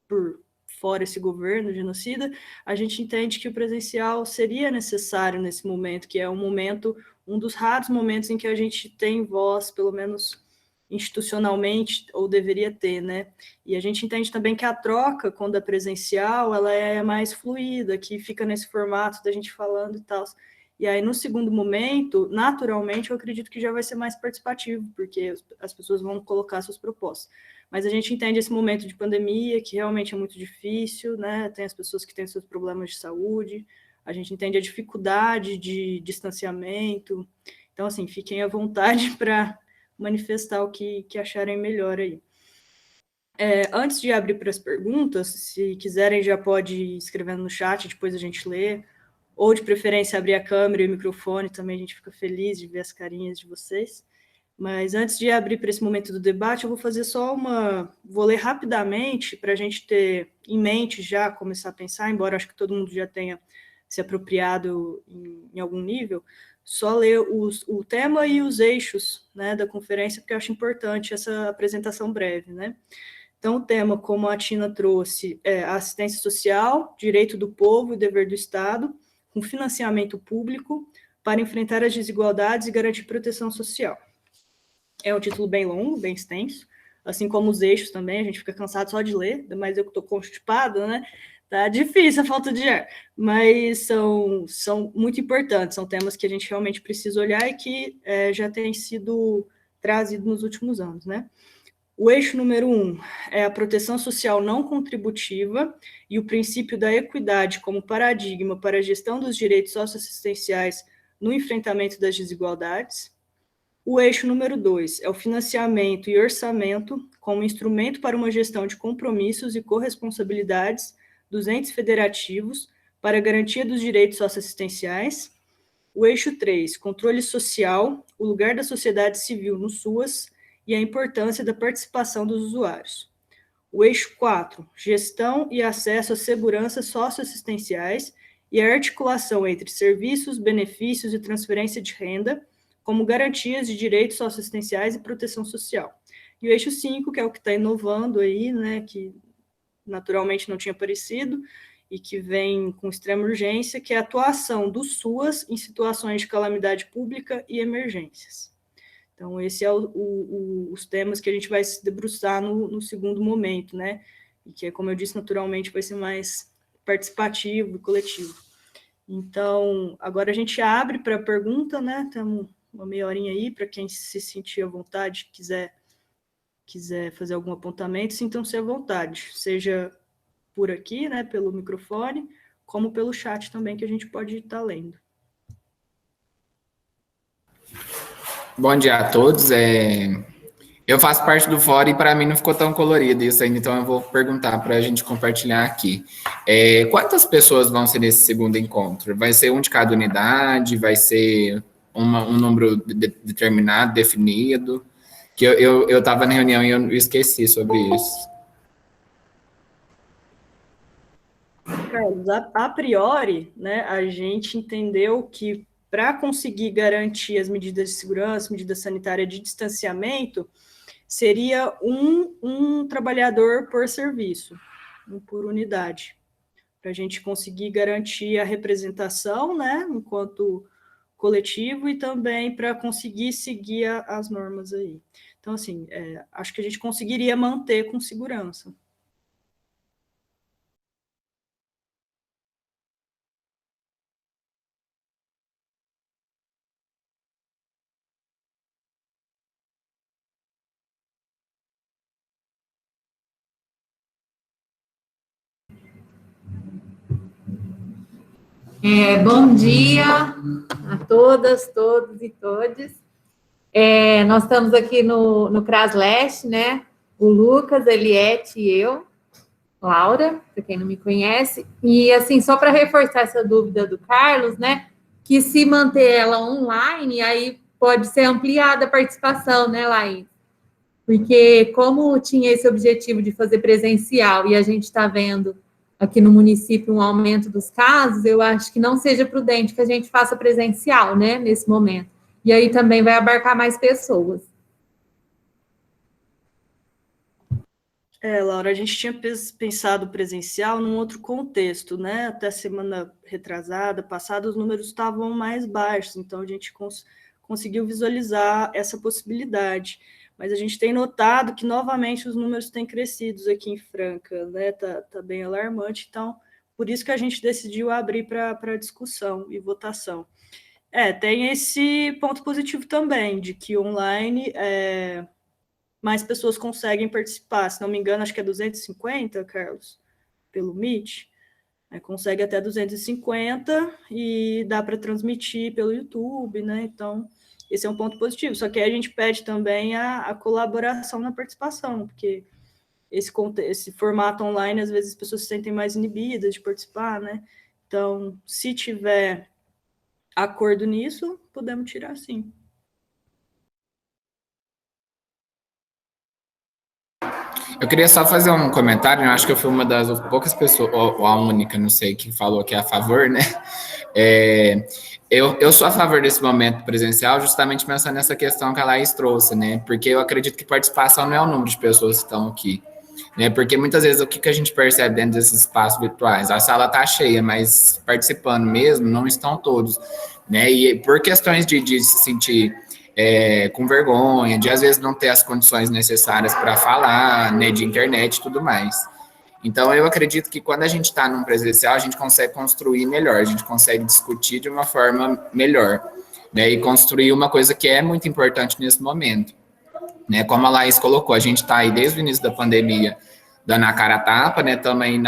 Speaker 1: por fora esse governo genocida, a gente entende que o presencial seria necessário nesse momento, que é um dos raros momentos em que a gente tem voz, pelo menos institucionalmente, ou deveria ter, né? E a gente entende também que a troca, quando é presencial, ela é mais fluida, que fica nesse formato da gente falando e tal. E aí, no segundo momento, naturalmente, eu acredito que já vai ser mais participativo, porque as pessoas vão colocar suas propostas. Mas a gente entende esse momento de pandemia, que realmente é muito difícil, né? Tem as pessoas que têm seus problemas de saúde, a gente entende a dificuldade de distanciamento. Então, assim, fiquem à vontade para manifestar o que acharem melhor aí. Antes de abrir para as perguntas, se quiserem já pode ir escrevendo no chat, depois a gente lê, ou de preferência abrir a câmera e o microfone, também a gente fica feliz de ver as carinhas de vocês. Mas antes de abrir para esse momento do debate, eu vou fazer vou ler rapidamente, para a gente ter em mente já, começar a pensar, embora acho que todo mundo já tenha se apropriado em algum nível, só ler o tema e os eixos, né, da conferência, porque eu acho importante essa apresentação breve, né? Então, o tema, como a Tina trouxe, é assistência social, direito do povo e dever do Estado, com financiamento público para enfrentar as desigualdades e garantir proteção social. É um título bem longo, bem extenso, assim como os eixos também, a gente fica cansado só de ler, mas eu que estou constipada, né? Tá difícil a falta de ar, mas são muito importantes, são temas que a gente realmente precisa olhar e que já têm sido trazidos nos últimos anos, né? O eixo número 1 é a proteção social não contributiva e o princípio da equidade como paradigma para a gestão dos direitos socioassistenciais no enfrentamento das desigualdades. O eixo número 2 é o financiamento e orçamento como instrumento para uma gestão de compromissos e corresponsabilidades dos entes federativos para a garantia dos direitos socioassistenciais. O eixo 3, controle social, o lugar da sociedade civil no SUAS e a importância da participação dos usuários. O eixo 4, gestão e acesso às seguranças socioassistenciais e a articulação entre serviços, benefícios e transferência de renda, como garantias de direitos socioassistenciais e proteção social. E o eixo 5, que é o que está inovando aí, né, que naturalmente não tinha aparecido, e que vem com extrema urgência, que é a atuação do SUAS em situações de calamidade pública e emergências. Então, esse é os temas que a gente vai se debruçar no segundo momento, né? E que, como eu disse, naturalmente vai ser mais participativo e coletivo. Então, agora a gente abre para a pergunta, né? Temos uma meia horinha aí para quem se sentir à vontade, quiser fazer algum apontamento, sintam-se à vontade, seja por aqui, né, pelo microfone, como pelo chat também, que a gente pode estar lendo.
Speaker 2: Bom dia a todos. Eu faço parte do fórum e para mim não ficou tão colorido isso ainda, então eu vou perguntar para a gente compartilhar aqui. Quantas pessoas vão ser nesse segundo encontro? Vai ser um de cada unidade? Vai ser um número determinado, definido? Que eu estava na reunião e eu esqueci sobre isso.
Speaker 1: Carlos, a priori, né, a gente entendeu que para conseguir garantir as medidas de segurança, medida sanitária de distanciamento, seria um trabalhador por serviço, um por unidade, para a gente conseguir garantir a representação, né, enquanto coletivo, e também para conseguir seguir as normas aí. Então, assim, acho que a gente conseguiria manter com segurança.
Speaker 5: Bom dia a todas, todos e todes. Nós estamos aqui no CRAS Leste, né? O Lucas, Eliette e eu, Laura, para quem não me conhece. E, assim, só para reforçar essa dúvida do Carlos, né? Que se manter ela online, aí pode ser ampliada a participação, né, Laís? Porque como tinha esse objetivo de fazer presencial e a gente está vendo aqui no município um aumento dos casos, eu acho que não seja prudente que a gente faça presencial, né, nesse momento. E aí também vai abarcar mais pessoas.
Speaker 1: Laura, a gente tinha pensado presencial num outro contexto, né? Até semana retrasada, passada, os números estavam mais baixos, então a gente conseguiu visualizar essa possibilidade. Mas a gente tem notado que, novamente, os números têm crescido aqui em Franca, né? Tá bem alarmante, então, por isso que a gente decidiu abrir para discussão e votação. Tem esse ponto positivo também, de que online mais pessoas conseguem participar. Se não me engano, acho que é 250, Carlos, pelo Meet. Consegue até 250 e dá para transmitir pelo YouTube, né? Então, esse é um ponto positivo, só que aí a gente pede também a colaboração na participação, porque esse formato online, às vezes as pessoas se sentem mais inibidas de participar, né? Então, se tiver acordo nisso, podemos tirar sim.
Speaker 2: Eu queria só fazer um comentário, eu acho que eu fui uma das poucas pessoas, ou a única, não sei, que falou que é a favor, né? Eu sou a favor desse momento presencial, justamente pensando nessa questão que a Laís trouxe, né? Porque eu acredito que participação não é o número de pessoas que estão aqui, né? Porque muitas vezes o que a gente percebe dentro desses espaços virtuais? A sala está cheia, mas participando mesmo não estão todos, né? E por questões de se sentir com vergonha, de às vezes não ter as condições necessárias para falar, né? De internet e tudo mais. Então, eu acredito que quando a gente está num presencial, a gente consegue construir melhor, a gente consegue discutir de uma forma melhor, né? E construir uma coisa que é muito importante nesse momento, né? Como a Laís colocou, a gente está aí desde o início da pandemia dando a cara a tapa, né? Estamos aí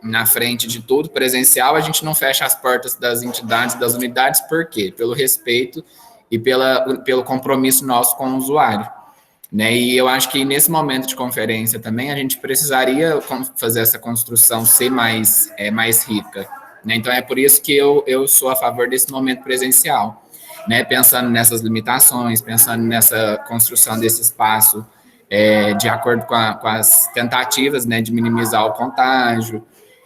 Speaker 2: na frente de tudo presencial, a gente não fecha as portas das entidades, das unidades, por quê? Pelo respeito e pelo compromisso nosso com o usuário, né? E eu acho que nesse momento de conferência também a gente precisaria fazer essa construção ser mais rica, né? Então é por isso que eu sou a favor desse momento presencial, né? Pensando nessas limitações, pensando nessa construção desse espaço de acordo com as tentativas, né, de minimizar o contágio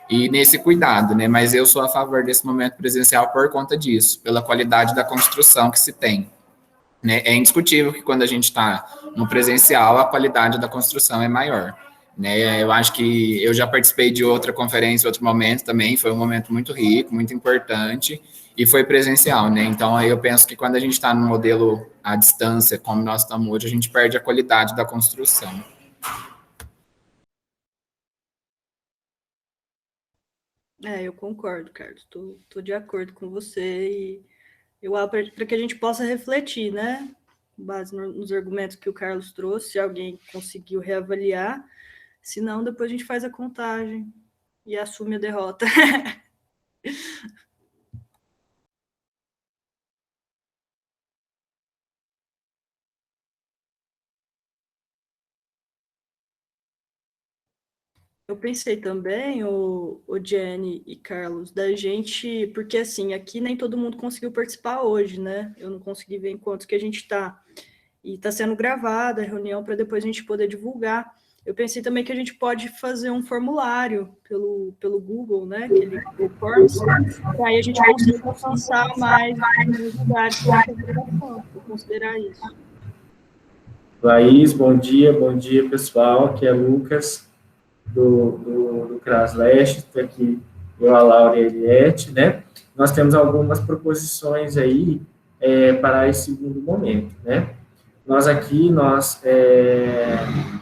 Speaker 2: e nesse cuidado, né? Mas eu sou a favor desse momento presencial por conta disso, pela qualidade da construção que se tem, né? É indiscutível que quando a gente está no presencial, a qualidade da construção é maior, né? Eu acho que eu já participei de outra conferência, outro momento também, foi um momento muito rico, muito importante, e foi presencial, né? Então, eu penso que quando a gente está no modelo à distância, como nós estamos hoje, a gente perde a qualidade da construção.
Speaker 1: Eu concordo, Carlos. Tô de acordo com você e eu para que a gente possa refletir, né? Com base nos argumentos que o Carlos trouxe, se alguém conseguiu reavaliar, se não, depois a gente faz a contagem e assume a derrota. Eu pensei também, o Jenny e Carlos, da gente, porque assim, aqui nem todo mundo conseguiu participar hoje, né? Eu não consegui ver em quantos que a gente está. E está sendo gravada a reunião para depois a gente poder divulgar. Eu pensei também que a gente pode fazer um formulário pelo Google, né? Aquele Google Forms, para aí a gente conseguir alcançar mais lugares com essa divulgação, vou considerar isso.
Speaker 6: Laís, bom dia pessoal, aqui é Lucas, do CRAS Leste, estou aqui eu, a Laura e a Eliette, né? Nós temos algumas proposições aí para esse segundo momento, né? Nós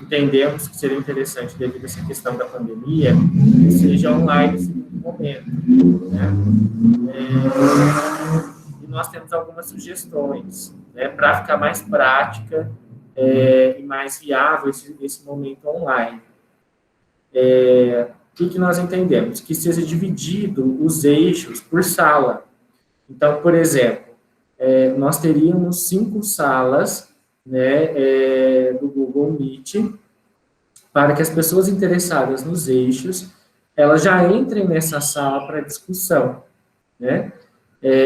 Speaker 6: entendemos que seria interessante, devido a essa questão da pandemia, que seja online esse segundo momento, né? E nós temos algumas sugestões, né, para ficar mais prática e mais viável esse momento online. O que nós entendemos? Que seja dividido os eixos por sala. Então, por exemplo, nós teríamos 5 salas, né, do Google Meet, para que as pessoas interessadas nos eixos, elas já entrem nessa sala para discussão, né?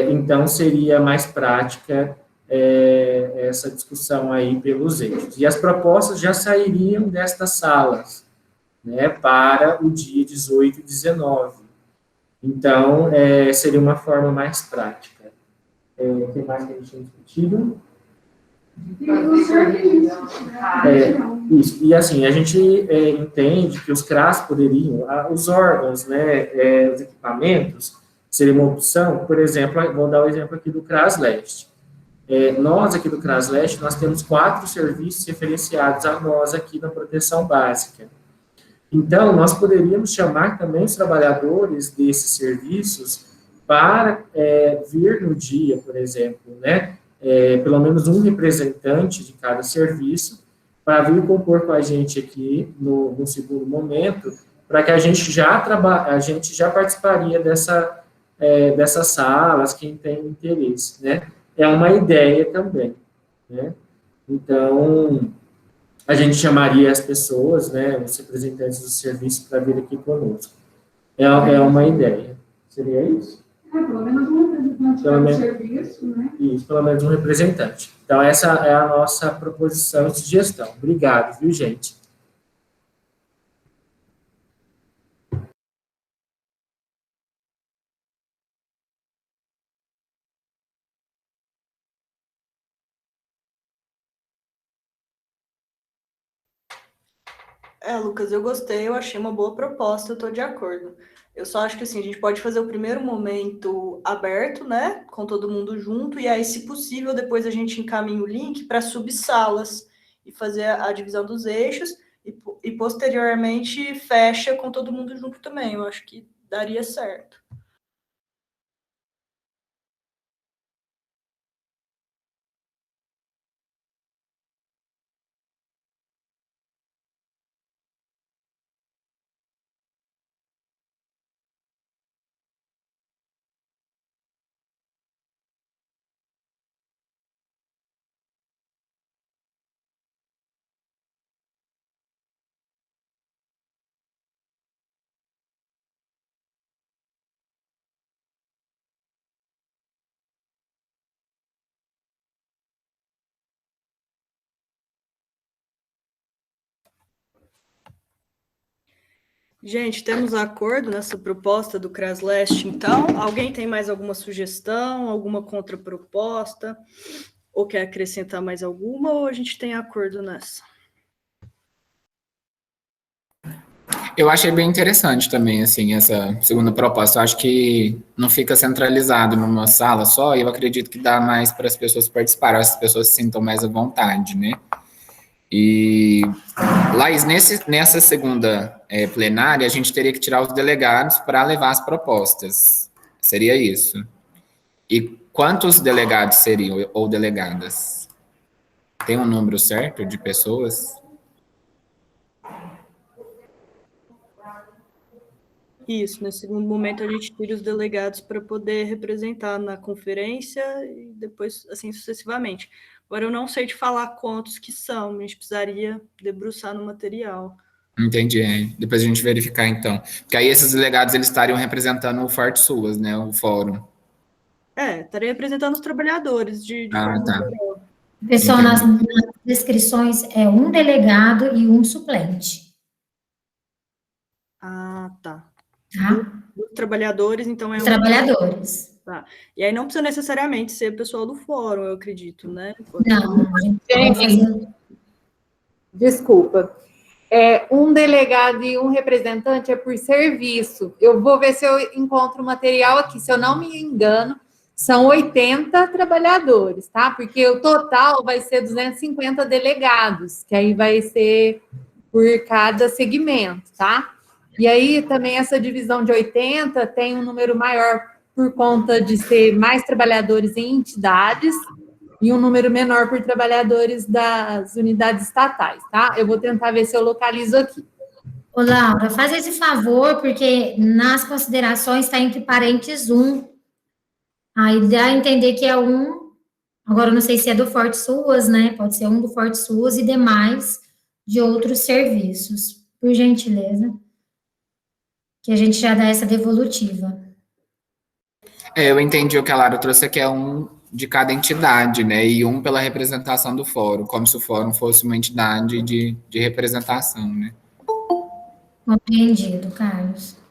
Speaker 6: Então, seria mais prática essa discussão aí pelos eixos. E as propostas já sairiam destas salas, né, para o dia 18 e 19. Então, seria uma forma mais prática. O que mais que a gente tem discutido? Isso. E assim, a gente entende que os CRAS poderiam, os órgãos, né, os equipamentos, seria uma opção. Por exemplo, vou dar o exemplo aqui do CRAS Leste. Nós aqui do CRAS Leste, nós temos 4 serviços referenciados a nós aqui na proteção básica. Então, nós poderíamos chamar também os trabalhadores desses serviços para vir no dia, por exemplo, né, pelo menos um representante de cada serviço, para vir compor com a gente aqui no segundo momento, para que a gente já participaria dessas salas, quem tem interesse, né? É uma ideia também, né? Então, a gente chamaria as pessoas, né, os representantes do serviço, para vir aqui conosco. É uma ideia. Seria isso?
Speaker 7: Pelo menos um representante do serviço, né?
Speaker 6: Isso, pelo menos um representante. Então, essa é a nossa proposição e sugestão. Obrigado, viu, gente?
Speaker 1: Lucas, eu gostei, eu achei uma boa proposta, eu estou de acordo. Eu só acho que assim, a gente pode fazer o primeiro momento aberto, né, com todo mundo junto, e aí, se possível, depois a gente encaminha o link para subsalas e fazer a divisão dos eixos, e posteriormente fecha com todo mundo junto também. Eu acho que daria certo. Gente, temos acordo nessa proposta do CRAS-Leste, então? Alguém tem mais alguma sugestão, alguma contraproposta? Ou quer acrescentar mais alguma, ou a gente tem acordo nessa?
Speaker 2: Eu achei bem interessante também, assim, essa segunda proposta. Eu acho que não fica centralizado numa sala só, e eu acredito que dá mais para as pessoas participarem, as pessoas se sintam mais à vontade, né? E, Laís, nessa segunda plenária, a gente teria que tirar os delegados para levar as propostas. Seria isso. E quantos delegados seriam, ou delegadas? Tem um número certo de pessoas?
Speaker 1: Isso, nesse segundo momento a gente tira os delegados para poder representar na conferência e depois, assim, sucessivamente. Agora, eu não sei te falar quantos que são, a gente precisaria debruçar no material.
Speaker 2: Entendi. Depois a gente verificar, então. Porque aí esses delegados, eles estariam representando o Forte Suas, né, o fórum.
Speaker 1: Estaria representando os trabalhadores de forma
Speaker 2: Tá.
Speaker 1: geral.
Speaker 4: Pessoal,
Speaker 2: Entendi.
Speaker 4: nas descrições é um delegado e um suplente,
Speaker 1: Ah, tá.
Speaker 4: tá?
Speaker 1: Dos trabalhadores, então é
Speaker 4: Os
Speaker 1: um.
Speaker 4: trabalhadores.
Speaker 1: Tá. E aí não precisa necessariamente ser pessoal do fórum, eu acredito, né?
Speaker 4: Não, a gente vai fazer...
Speaker 5: Desculpa. Um delegado e um representante é por serviço. Eu vou ver se eu encontro o material aqui. Se eu não me engano, são 80 trabalhadores, tá? Porque o total vai ser 250 delegados, que aí vai ser por cada segmento, tá? E aí também essa divisão de 80 tem um número maior por conta de ser mais trabalhadores em entidades e um número menor por trabalhadores das unidades estatais, tá? Eu vou tentar ver se eu localizo aqui.
Speaker 4: Ô, Laura, faz esse favor, porque nas considerações está entre parênteses um. Aí dá a entender que é um. Agora, eu não sei se é do Forte Suas, né? Pode ser um do Forte Suas e demais de outros serviços. Por gentileza. Que a gente já dá essa devolutiva.
Speaker 2: Eu entendi o que a Lara trouxe, que é um de cada entidade, né? E um pela representação do fórum, como se o fórum fosse uma entidade de representação, né?
Speaker 4: Compreendido, Carlos.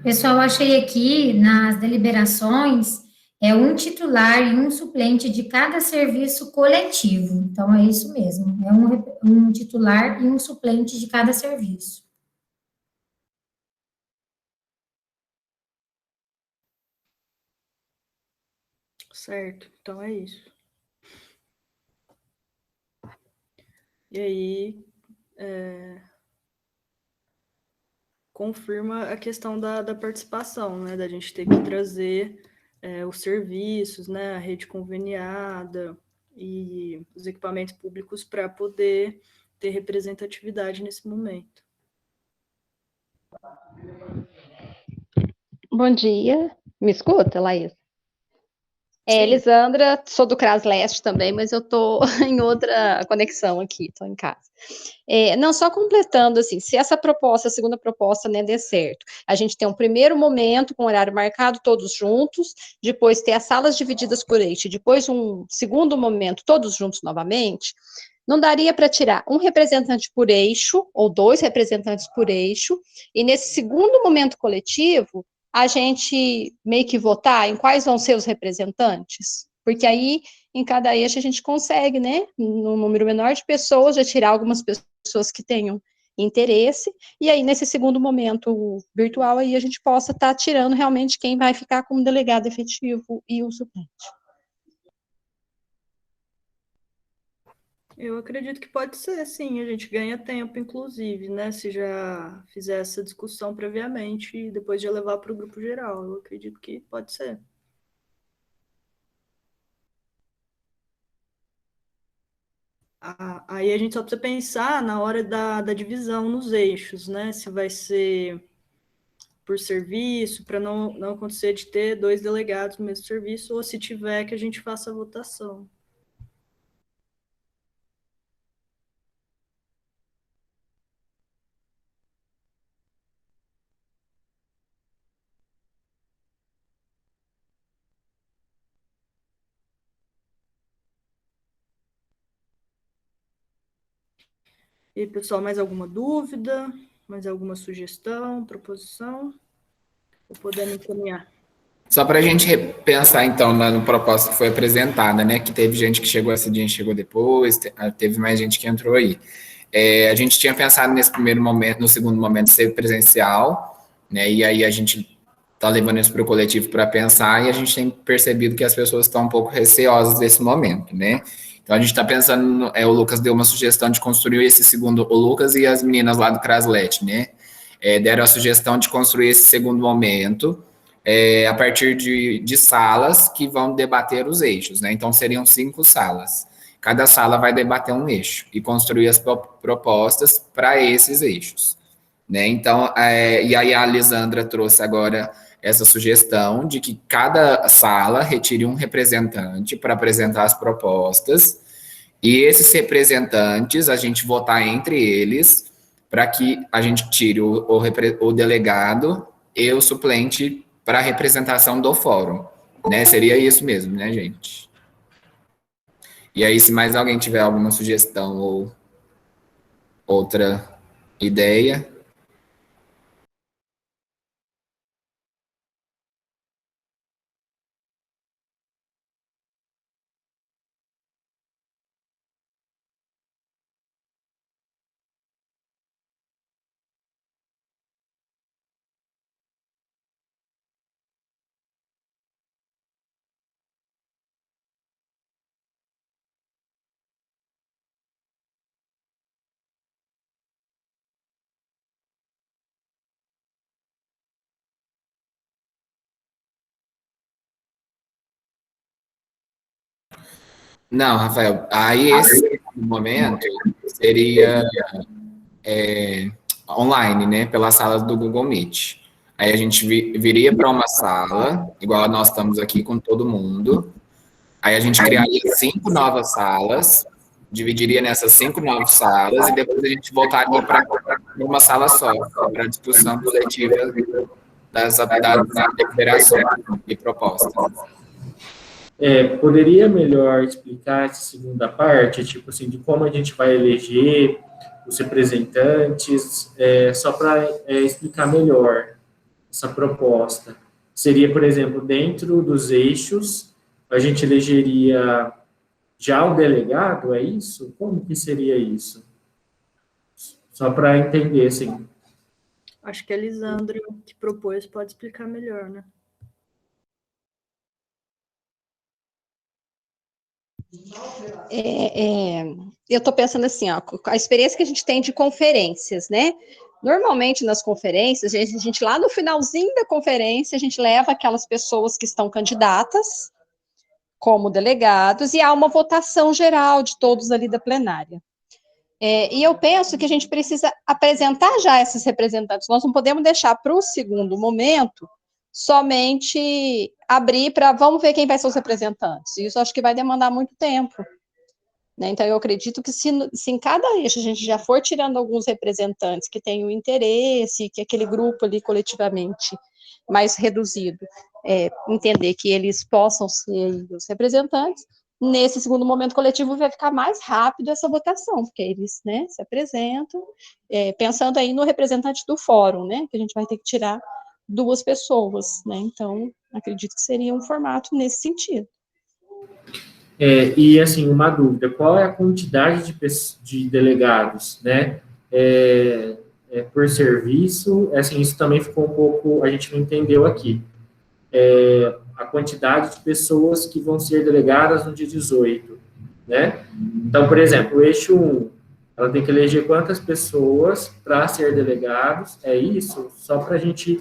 Speaker 4: Pessoal, achei aqui nas deliberações um titular e um suplente de cada serviço coletivo. Então, é isso mesmo. É um titular e um suplente de cada serviço.
Speaker 1: Certo, então é isso. E aí, confirma a questão da participação, né? Da gente ter que trazer os serviços, né? A rede conveniada e os equipamentos públicos para poder ter representatividade nesse momento.
Speaker 8: Bom dia. Me escuta, Laís? Elisandra, sou do CRAS Leste também, mas eu estou em outra conexão aqui, estou em casa. Não, só completando, assim, se essa proposta, a segunda proposta, né, der certo, a gente tem um primeiro momento com horário marcado, todos juntos, depois ter as salas divididas por eixo, depois um segundo momento, todos juntos novamente, não daria para tirar um representante por eixo, ou 2 representantes por eixo, e nesse segundo momento coletivo, a gente meio que votar em quais vão ser os representantes, porque aí, em cada eixo, a gente consegue, né, num número menor de pessoas, já tirar algumas pessoas que tenham interesse, e aí, nesse segundo momento virtual, aí a gente possa estar tirando realmente quem vai ficar como delegado efetivo e o suplente.
Speaker 1: Eu acredito que pode ser, sim, a gente ganha tempo, inclusive, né? Se já fizer essa discussão previamente e depois já levar para o grupo geral. Eu acredito que pode ser. Aí a gente só precisa pensar na hora da divisão nos eixos, né? Se vai ser por serviço, para não acontecer de ter 2 delegados no mesmo serviço, ou se tiver, que a gente faça a votação. E, pessoal, mais alguma dúvida? Mais alguma sugestão, proposição? Ou podemos encaminhar?
Speaker 2: Só para a gente pensar, então, no proposta que foi apresentada, né? Que teve gente que chegou esse dia, chegou depois, teve mais gente que entrou aí. A gente tinha pensado nesse primeiro momento, no segundo momento, ser presencial, né? E aí a gente está levando isso para o coletivo para pensar, e a gente tem percebido que as pessoas estão um pouco receosas desse momento, né? Então a gente está pensando, o Lucas deu uma sugestão de construir esse segundo, o Lucas e as meninas lá do Craslet, né? Deram a sugestão de construir esse segundo momento, a partir de salas que vão debater os eixos, né? Então, seriam 5 salas. Cada sala vai debater um eixo e construir as propostas para esses eixos, né? Então, e aí a Lisandra trouxe agora essa sugestão de que cada sala retire um representante para apresentar as propostas, e esses representantes, a gente votar entre eles, para que a gente tire o delegado e o suplente para a representação do fórum, né? Seria isso mesmo, né, gente? E aí, se mais alguém tiver alguma sugestão ou outra ideia. Não, Rafael, aí esse momento seria online, né, pelas salas do Google Meet. Aí a gente viria para uma sala, igual nós estamos aqui com todo mundo. Aí a gente criaria 5 novas salas, dividiria nessas 5 novas salas e depois a gente voltaria para uma sala só, para a discussão coletiva das deliberações e propostas.
Speaker 6: Poderia melhor explicar essa segunda parte, tipo assim, de como a gente vai eleger os representantes, só para explicar melhor essa proposta. Seria, por exemplo, dentro dos eixos, a gente elegeria já o delegado, é isso? Como que seria isso? Só para entender, assim.
Speaker 1: Acho que a Lisandra, que propôs, pode explicar melhor, né?
Speaker 8: Eu estou pensando assim, ó, a experiência que a gente tem de conferências, né? Normalmente nas conferências, a gente lá no finalzinho da conferência, a gente leva aquelas pessoas que estão candidatas como delegados e há uma votação geral de todos ali da plenária. E eu penso que a gente precisa apresentar já esses representantes, nós não podemos deixar para o segundo momento somente abrir para vamos ver quem vai ser os representantes. Isso acho que vai demandar muito tempo, né? Então, eu acredito que se em cada eixo a gente já for tirando alguns representantes que tenham interesse, que aquele grupo ali coletivamente mais reduzido, entender que eles possam ser os representantes, nesse segundo momento coletivo vai ficar mais rápido essa votação, porque eles, né, se apresentam, pensando aí no representante do fórum, né, que a gente vai ter que tirar 2 pessoas, né, então acredito que seria um formato nesse sentido.
Speaker 6: E, assim, uma dúvida, qual é a quantidade de delegados, né, por serviço? Assim, isso também ficou um pouco, a gente não entendeu aqui. A quantidade de pessoas que vão ser delegadas no dia 18, né? Então, por exemplo, o eixo 1, ela tem que eleger quantas pessoas para ser delegados, é isso? Só para a gente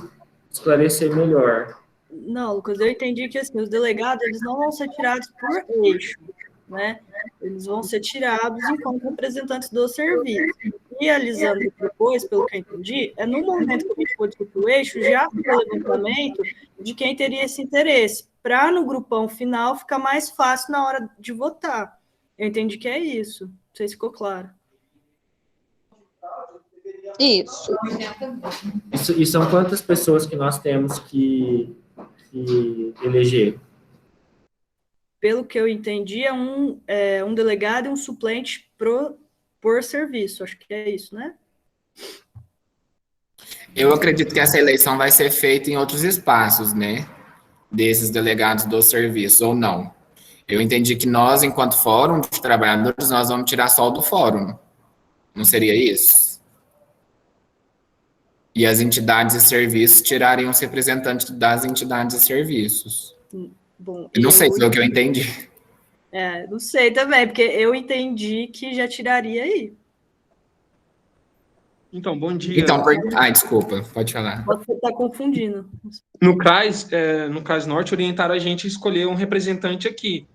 Speaker 6: esclarecer melhor.
Speaker 1: Não, Lucas, eu entendi que assim, os delegados eles não vão ser tirados por eixo, né? Eles vão ser tirados enquanto representantes do serviço. E a Lisandra depois, pelo que eu entendi, é no momento que a gente for discutir o eixo, já foi o levantamento de quem teria esse interesse, para no grupão final ficar mais fácil na hora de votar. Eu entendi que é isso. Não sei se ficou claro.
Speaker 8: Isso.
Speaker 6: E são quantas pessoas que nós temos que eleger?
Speaker 1: Pelo que eu entendi, é um delegado e um suplente por serviço. Acho que é isso, né?
Speaker 2: Eu acredito que essa eleição vai ser feita em outros espaços, né? Desses delegados do serviço, ou não. Eu entendi que nós, enquanto fórum de trabalhadores, nós vamos tirar só o do fórum. Não seria isso? E as entidades e serviços tirariam os representantes das entidades e serviços.
Speaker 1: Bom,
Speaker 2: eu não sei se é o que eu entendi.
Speaker 1: Não sei também, porque eu entendi que já tiraria aí.
Speaker 9: Então, bom dia.
Speaker 2: Então, desculpa, pode falar.
Speaker 1: Você está confundindo.
Speaker 9: No CRAS Norte, orientaram a gente a escolher um representante aqui.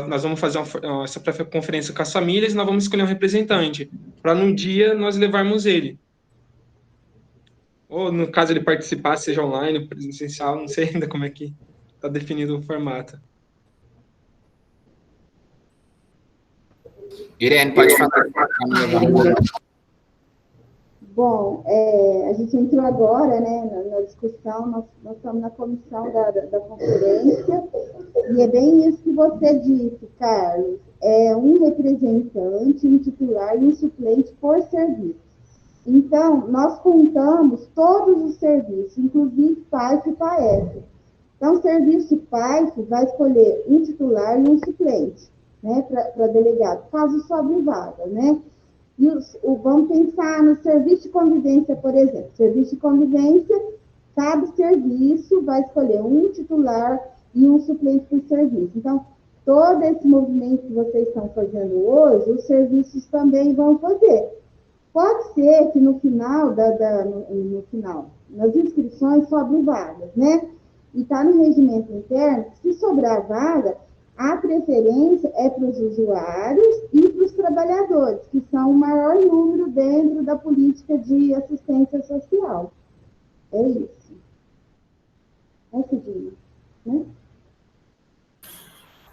Speaker 9: Nós vamos fazer essa conferência com as famílias e nós vamos escolher um representante, para num dia nós levarmos ele. Ou, no caso, ele participar, seja online, presencial, não sei ainda como é que está definido o formato.
Speaker 2: Irene, pode falar.
Speaker 10: Bom, a gente entrou agora, né, na discussão, nós estamos na comissão da conferência, e é bem isso que você disse, Carlos, é um representante, um titular e um suplente por serviço. Então, nós contamos todos os serviços, inclusive PAIF e PAEF. Então, o serviço PAIF vai escolher um titular e um suplente, né, para delegado, caso sobre vaga, né? E vamos pensar no serviço de convivência, por exemplo. Serviço de convivência, cada serviço vai escolher um titular e um suplente por serviço. Então, todo esse movimento que vocês estão fazendo hoje, os serviços também vão fazer. Pode ser que no final, nas inscrições, sobre vagas, né? E está no regimento interno, se sobrar vaga, a preferência é para os usuários e para os trabalhadores, que são o maior número dentro da política de assistência social. É isso. É seguinte, né?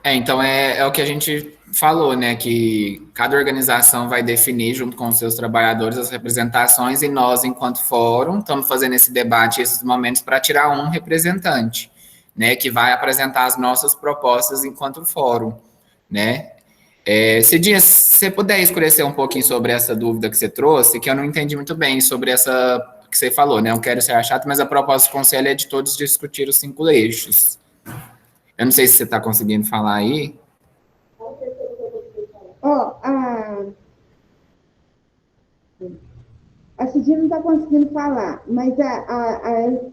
Speaker 2: Então, é o que a gente falou, né, que cada organização vai definir, junto com os seus trabalhadores, as representações, e nós, enquanto fórum, estamos fazendo esse debate, esses momentos, para tirar um representante, né, que vai apresentar as nossas propostas enquanto fórum, né. Cidinha, se você puder esclarecer um pouquinho sobre essa dúvida que você trouxe, que eu não entendi muito bem sobre essa que você falou, né, eu quero ser chato, mas a proposta do conselho é de todos discutir os 5 eixos. Eu não sei se você está conseguindo falar aí.
Speaker 10: A Cidinha não está conseguindo falar, mas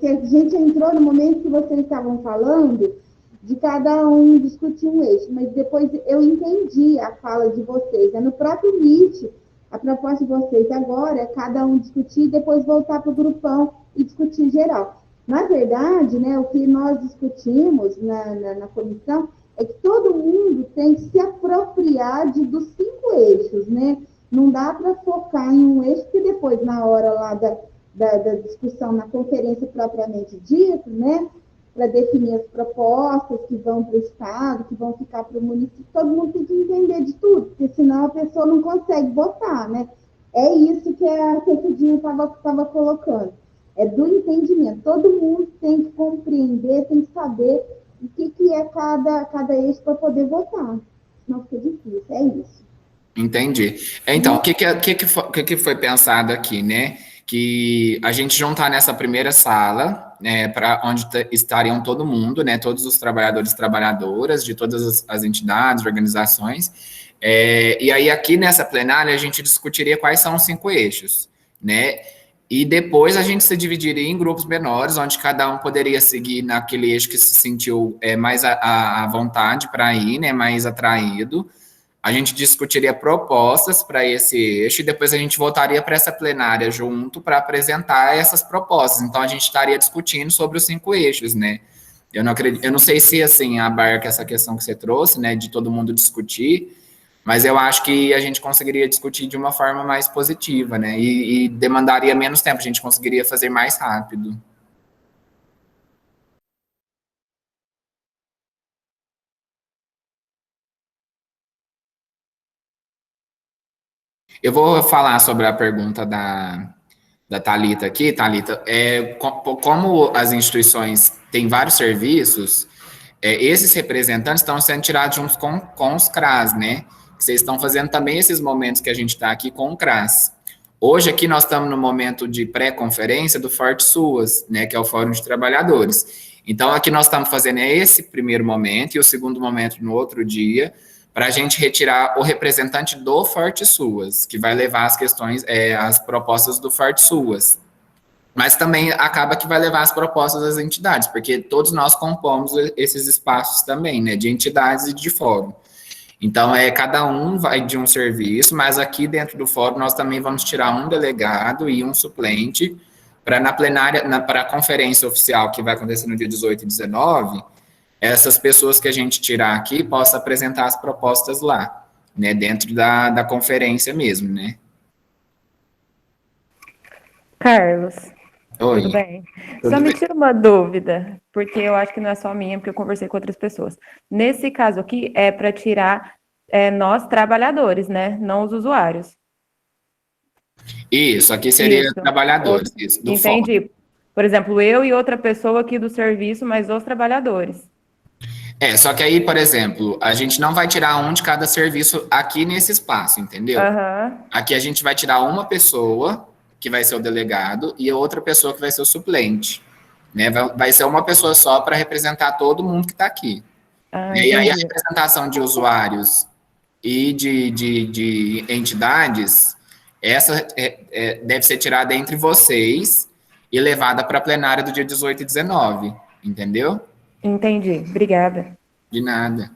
Speaker 10: que a gente entrou no momento que vocês estavam falando de cada um discutir um eixo, mas depois eu entendi a fala de vocês. É no próprio MIT, a proposta de vocês agora é cada um discutir e depois voltar para o grupão e discutir geral. Na verdade, né, o que nós discutimos na comissão é que todo mundo tem que se apropriar dos 5 eixos, né? Não dá para focar em um eixo, porque depois, na hora lá da discussão, na conferência propriamente dita, né, para definir as propostas que vão para o Estado, que vão ficar para o município, todo mundo tem que entender de tudo, porque senão a pessoa não consegue votar, né? É isso que a Cidinha estava colocando. É do entendimento. Todo mundo tem que compreender, tem que saber o que é cada eixo para poder votar. Senão fica difícil, é isso.
Speaker 2: Entendi. Então, o que foi pensado aqui, né? Que a gente juntar nessa primeira sala, né, para onde estariam todo mundo, né, todos os trabalhadores e trabalhadoras de todas as entidades, organizações, e aí aqui nessa plenária a gente discutiria quais são os 5 eixos, né? E depois a gente se dividiria em grupos menores, onde cada um poderia seguir naquele eixo que se sentiu mais à vontade para ir, né, mais atraído. A gente discutiria propostas para esse eixo e depois a gente voltaria para essa plenária junto para apresentar essas propostas. Então, a gente estaria discutindo sobre os 5 eixos, né? Eu não acredito, eu não sei se, assim, abarca essa questão que você trouxe, né, de todo mundo discutir, mas eu acho que a gente conseguiria discutir de uma forma mais positiva, né, e demandaria menos tempo, a gente conseguiria fazer mais rápido. Eu vou falar sobre a pergunta da Thalita aqui. Thalita, como as instituições têm vários serviços, esses representantes estão sendo tirados juntos com os CRAS, né? Vocês estão fazendo também esses momentos que a gente está aqui com o CRAS. Hoje aqui nós estamos no momento de pré-conferência do Forte Suas, né, que é o Fórum de Trabalhadores. Então aqui nós estamos fazendo esse primeiro momento e o segundo momento no outro dia, para a gente retirar o representante do Forte Suas, que vai levar as questões, as propostas do Forte Suas. Mas também acaba que vai levar as propostas das entidades, porque todos nós compomos esses espaços também, né, de entidades e de fórum. Então, cada um vai de um serviço, mas aqui dentro do fórum nós também vamos tirar um delegado e um suplente, para na plenária, para a conferência oficial que vai acontecer no dia 18 e 19, essas pessoas que a gente tirar aqui possam apresentar as propostas lá, né, dentro da conferência mesmo, né.
Speaker 11: Carlos,
Speaker 2: Oi.
Speaker 11: tudo bem?
Speaker 2: Tudo
Speaker 11: Só me
Speaker 2: bem.
Speaker 11: tira uma dúvida, porque eu acho que não é só minha, porque eu conversei com outras pessoas. Nesse caso aqui, é para tirar nós trabalhadores, né? Não os usuários.
Speaker 2: Isso, aqui seria
Speaker 11: Isso.
Speaker 2: trabalhadores, isso, do fórum.
Speaker 11: Entendi. Por exemplo, eu e outra pessoa aqui do serviço, mas os trabalhadores.
Speaker 2: Só que aí, por exemplo, a gente não vai tirar um de cada serviço aqui nesse espaço, entendeu?
Speaker 11: Aham.
Speaker 2: Aqui a gente vai tirar uma pessoa, que vai ser o delegado, e outra pessoa que vai ser o suplente, né? Vai ser uma pessoa só para representar todo mundo que está aqui. E aí a
Speaker 11: Entendi.
Speaker 2: representação de usuários e de entidades, essa deve ser tirada entre vocês e levada para a plenária do dia 18 e 19, entendeu?
Speaker 11: Entendi. Obrigada.
Speaker 2: De nada.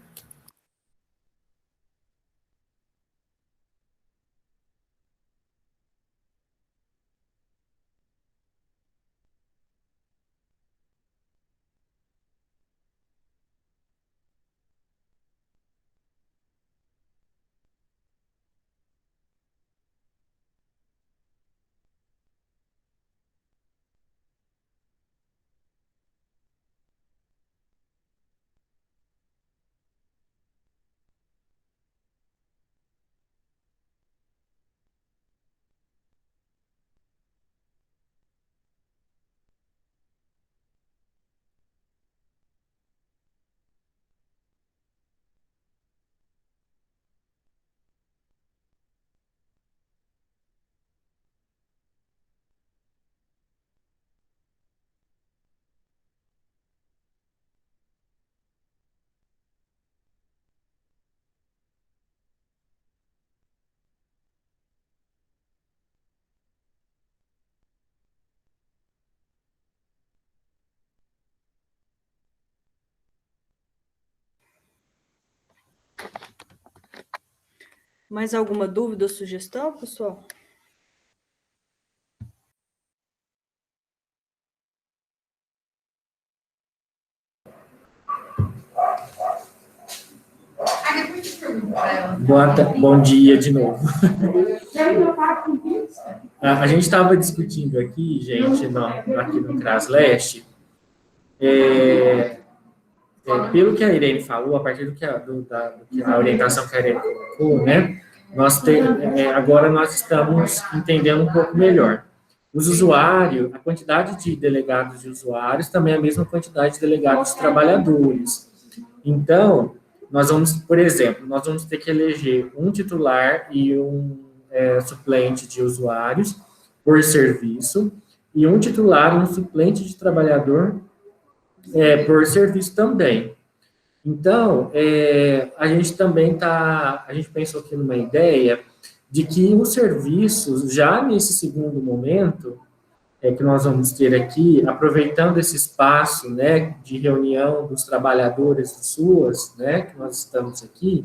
Speaker 1: Mais alguma dúvida ou sugestão, pessoal?
Speaker 6: Bom dia de novo. A gente estava discutindo aqui, gente, aqui no CRAS Leste, pelo que a Irene falou, a partir da orientação que a Irene colocou, né, agora nós estamos entendendo um pouco melhor. Os usuários, a quantidade de delegados de usuários também é a mesma quantidade de delegados de trabalhadores. Então, nós vamos, por exemplo, nós vamos ter que eleger um titular e um suplente de usuários por serviço, e um titular e um suplente de trabalhador por serviço também. Então, a gente também a gente pensou aqui numa ideia de que os serviços, já nesse segundo momento, que nós vamos ter aqui, aproveitando esse espaço, né, de reunião dos trabalhadores do SUAS, né, que nós estamos aqui,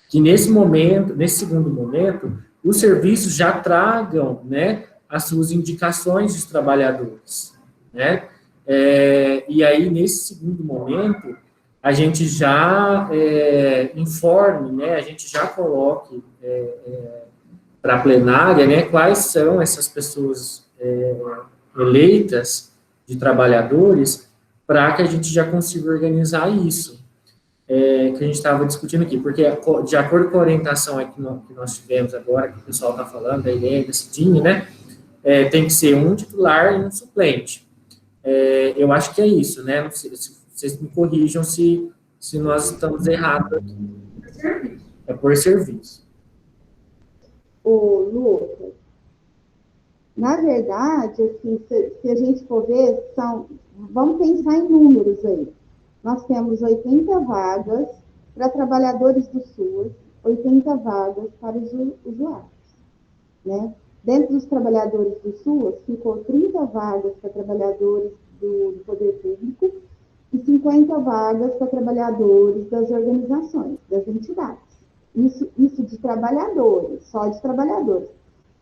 Speaker 6: que nesse momento, nesse segundo momento, os serviços já tragam, né, as suas indicações dos trabalhadores, né, E aí, nesse segundo momento, a gente já informe, né, a gente já coloque para a plenária, né, quais são essas pessoas eleitas de trabalhadores, para que a gente já consiga organizar isso, que a gente estava discutindo aqui, porque de acordo com a orientação que nós tivemos agora, que o pessoal está falando, da ideia da Cidinha, né, tem que ser um titular e um suplente. Eu acho que é isso, né, não sei, se vocês me corrijam se nós estamos errados aqui. É por serviço.
Speaker 10: Ô, Lucas, na verdade, assim, se a gente for ver, vamos pensar em números aí. Nós temos 80 vagas para trabalhadores do SUS, 80 vagas para os usuários, né? Dentro dos trabalhadores do SUS, ficou 30 vagas para trabalhadores do poder público e 50 vagas para trabalhadores das organizações, das entidades. Isso de trabalhadores, só de trabalhadores.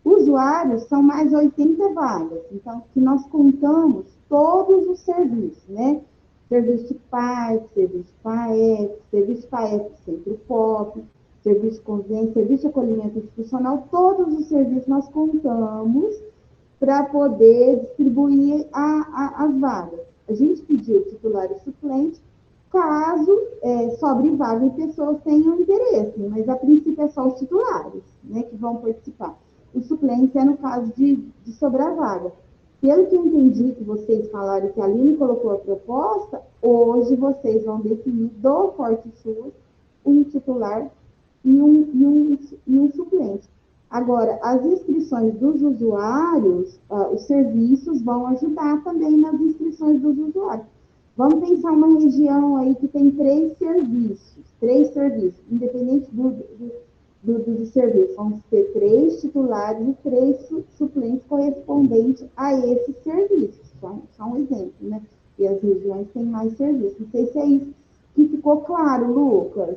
Speaker 10: Usuários são mais 80 vagas, então, que nós contamos todos os serviços, né? Serviço de PAI, serviço de PAEP, serviço de PAEP Centro POP, serviço de convênio, serviço de acolhimento institucional, todos os serviços nós contamos para poder distribuir as vagas. A gente pediu titular e suplente, caso sobre vaga e pessoas tenham interesse, mas a princípio é só os titulares, né, que vão participar. Os suplentes é no caso de sobrar vaga. Pelo que eu entendi que vocês falaram que a Aline colocou a proposta, hoje vocês vão definir do Forte SUS um titular e um suplente. Agora, as inscrições dos usuários, os serviços vão ajudar também nas inscrições dos usuários. Vamos pensar uma região aí que tem 3 serviços, independente dos serviços. Vamos ter 3 titulares e 3 suplentes correspondentes a esses serviços. Só um exemplo, né? E as regiões têm mais serviços. Não sei se é isso que ficou claro, Lucas.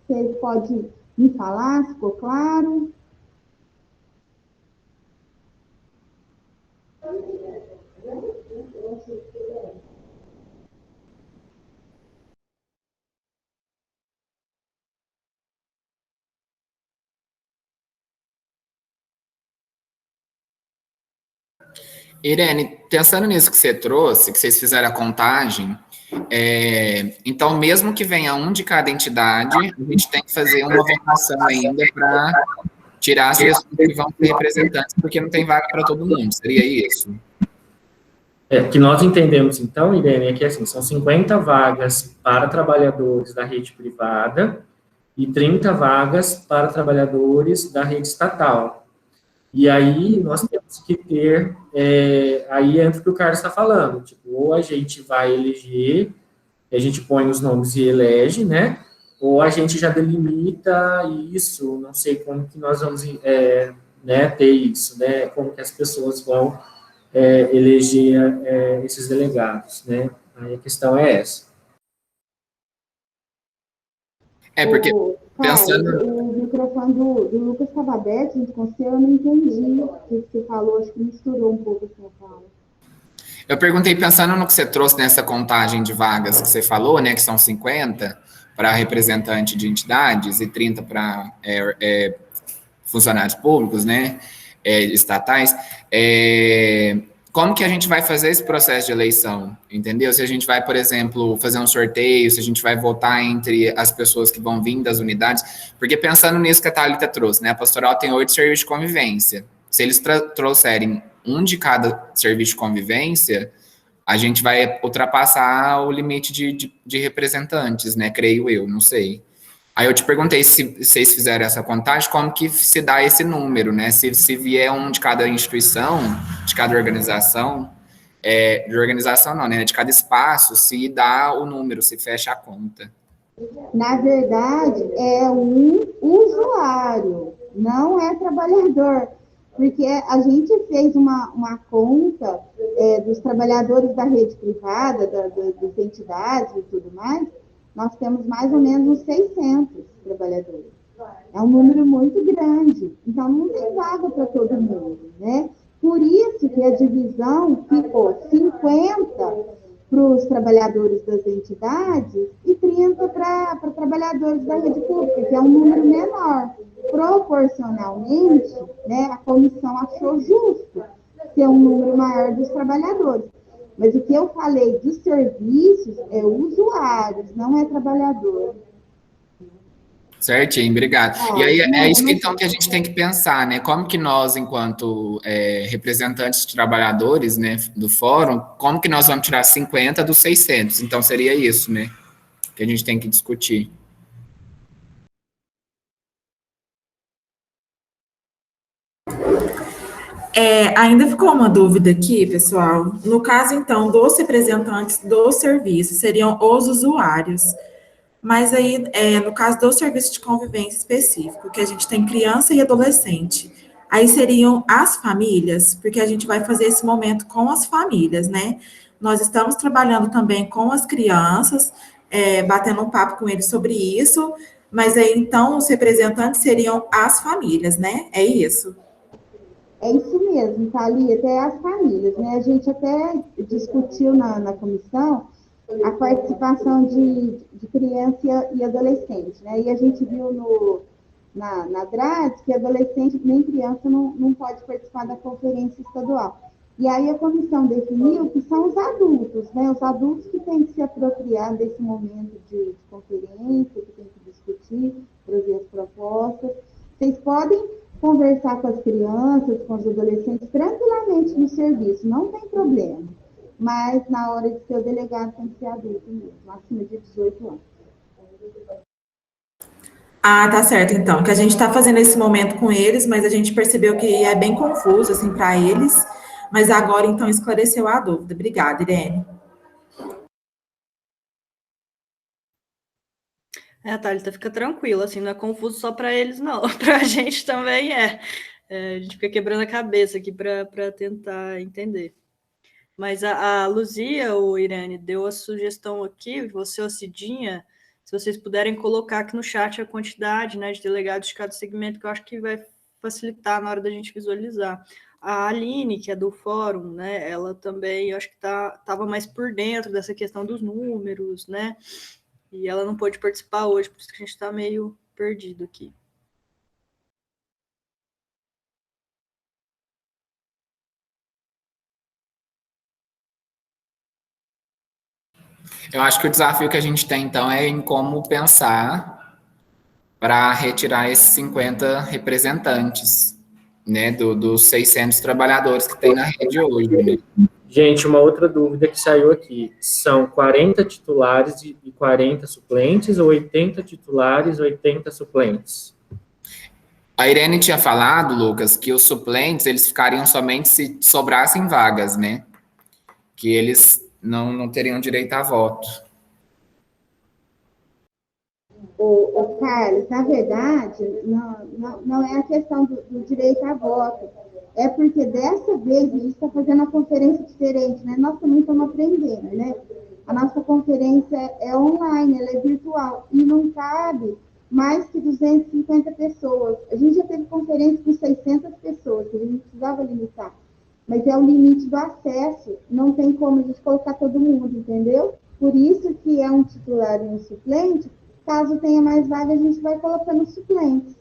Speaker 10: Você pode me falar se ficou claro?
Speaker 2: Irene, pensando nisso que você trouxe, que vocês fizeram a contagem, então, mesmo que venha um de cada entidade, a gente tem que fazer uma votação ainda para tirar as pessoas que vão ser representantes, porque não tem vaga para todo mundo, seria isso?
Speaker 6: O que nós entendemos, então, Irene, é que assim, são 50 vagas para trabalhadores da rede privada e 30 vagas para trabalhadores da rede estatal. E aí, nós temos que ter, aí entra o que o Carlos está falando, tipo, ou a gente vai eleger, a gente põe os nomes e elege, né, ou a gente já delimita isso, não sei como que nós vamos, né, ter isso, né, como que as pessoas vão eleger esses delegados, né, aí a questão é essa.
Speaker 2: Porque,
Speaker 10: pensando... O microfone do Lucas estava aberto, gente, com você, eu não entendi o que você falou, acho que misturou um pouco a sua fala.
Speaker 2: Eu perguntei, pensando no que você trouxe nessa contagem de vagas que você falou, né, que são 50 para representante de entidades e 30 para funcionários públicos, né, estatais, como que a gente vai fazer esse processo de eleição, entendeu? Se a gente vai, por exemplo, fazer um sorteio, se a gente vai votar entre as pessoas que vão vir das unidades, porque pensando nisso que a Thalita trouxe, né, a pastoral tem 8 serviços de convivência. Se eles trouxerem um de cada serviço de convivência, a gente vai ultrapassar o limite de representantes, né, creio eu, não sei. Aí eu te perguntei se vocês fizeram essa contagem, como que se dá esse número, né? Se vier um de cada instituição, de cada organização, de organização não, né? De cada espaço, se dá o número, se fecha a conta.
Speaker 10: Na verdade, é um usuário, não é trabalhador. Porque a gente fez uma conta dos trabalhadores da rede privada, das entidades e tudo mais, nós temos mais ou menos uns 600 trabalhadores. É um número muito grande. Então, não tem vaga para todo mundo, né? Por isso que a divisão ficou 50 para os trabalhadores das entidades e 30 para trabalhadores da rede pública, que é um número menor. Proporcionalmente, né, a comissão achou justo ter um número maior dos trabalhadores. Mas o que eu falei dos serviços é usuários, não é trabalhador.
Speaker 2: Certinho, obrigado. E aí é isso que, então, que a gente tem que pensar, né? Como que nós, enquanto representantes de trabalhadores, né, do fórum, como que nós vamos tirar 50 dos 600? Então, seria isso, né? Que a gente tem que discutir.
Speaker 12: Ainda ficou uma dúvida aqui, pessoal. No caso, então, dos representantes do serviço, seriam os usuários. Mas aí, no caso do serviço de convivência específico, que a gente tem criança e adolescente, aí seriam as famílias, porque a gente vai fazer esse momento com as famílias, né? Nós estamos trabalhando também com as crianças, batendo um papo com eles sobre isso, mas aí, então, os representantes seriam as famílias, né? É isso?
Speaker 10: É isso mesmo, Thalia, até as famílias, né? A gente até discutiu na comissão a participação de criança e adolescente, né? E a gente viu na DRADS que adolescente nem criança não pode participar da conferência estadual. E aí a comissão definiu que são os adultos, né? Os adultos que têm que se apropriar desse momento de conferência, que têm que discutir, trazer as propostas. Vocês podem conversar com as crianças, com os adolescentes, tranquilamente no serviço, não tem problema. Mas na hora de ser o delegado tem que ser adulto mesmo, acima de 18 anos.
Speaker 12: Ah, tá certo, então, que a gente está fazendo esse momento com eles, mas a gente percebeu que é bem confuso, assim, para eles, mas agora, então, esclareceu a dúvida. Obrigada, Irene.
Speaker 1: Thalita, fica tranquila, assim, não é confuso só para eles, não, para a gente também é. A gente fica quebrando a cabeça aqui para tentar entender. Mas a Luzia, ou Irene, deu a sugestão aqui, você ou a Cidinha, se vocês puderem colocar aqui no chat a quantidade, né, de delegados de cada segmento, que eu acho que vai facilitar na hora da gente visualizar. A Aline, que é do fórum, né, ela também, eu acho que estava mais por dentro dessa questão dos números, né, e ela não pôde participar hoje, por isso que a gente está meio perdido aqui.
Speaker 2: Eu acho que o desafio que a gente tem, então, é em como pensar para retirar esses 50 representantes, né, dos 600 trabalhadores que tem na rede hoje, né?
Speaker 6: Gente, uma outra dúvida que saiu aqui. São 40 titulares e 40 suplentes, ou 80 titulares e 80 suplentes?
Speaker 2: A Irene tinha falado, Lucas, que os suplentes, eles ficariam somente se sobrassem vagas, né? Que eles não teriam direito a voto.
Speaker 10: O Carlos, na verdade, não é a questão do direito a voto. É porque dessa vez a gente está fazendo uma conferência diferente, né? Nós também estamos aprendendo, né? A nossa conferência é online, ela é virtual, e não cabe mais que 250 pessoas. A gente já teve conferência com 600 pessoas, que a gente precisava limitar. Mas é o limite do acesso, não tem como a gente colocar todo mundo, entendeu? Por isso que é um titular e um suplente. Caso tenha mais vaga, a gente vai colocando suplentes.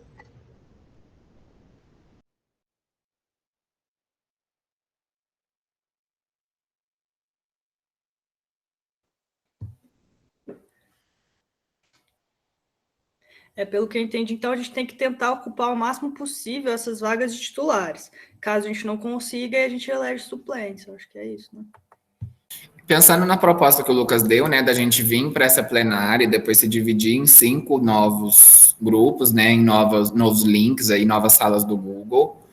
Speaker 1: Pelo que eu entendi, então a gente tem que tentar ocupar o máximo possível essas vagas de titulares. Caso a gente não consiga, a gente elege suplentes. Eu acho que é isso, né?
Speaker 2: Pensando na proposta que o Lucas deu, né, da gente vir para essa plenária e depois se dividir em 5 novos grupos, né, em novos links, aí, novas salas do Google.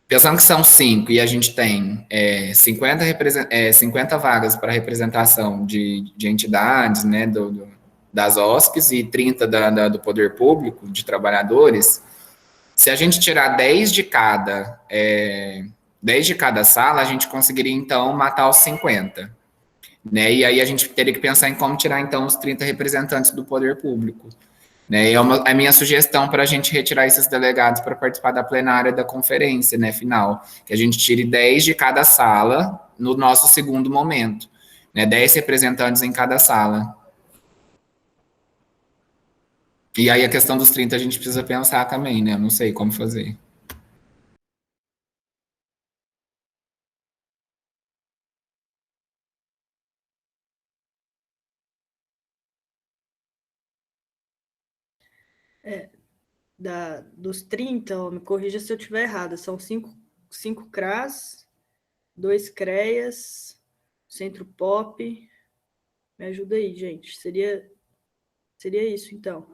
Speaker 2: Pensando que são 5 e a gente tem 50 vagas para representação de entidades, né, das OSCs e 30 do poder público, de trabalhadores, se a gente tirar 10 de cada sala, a gente conseguiria, então, matar os 50. Né? E aí a gente teria que pensar em como tirar, então, os 30 representantes do poder público. Né? É a minha sugestão para a gente retirar esses delegados para participar da plenária da conferência, né, final, que a gente tire 10 de cada sala no nosso segundo momento. né, 10 representantes em cada sala. E aí a questão dos 30 a gente precisa pensar também, né? Eu não sei como fazer.
Speaker 1: Dos 30, ó, me corrija se eu estiver errada, são 5 CRAS, 2 CREAS, Centro Pop. Me ajuda aí, gente. Seria isso, então.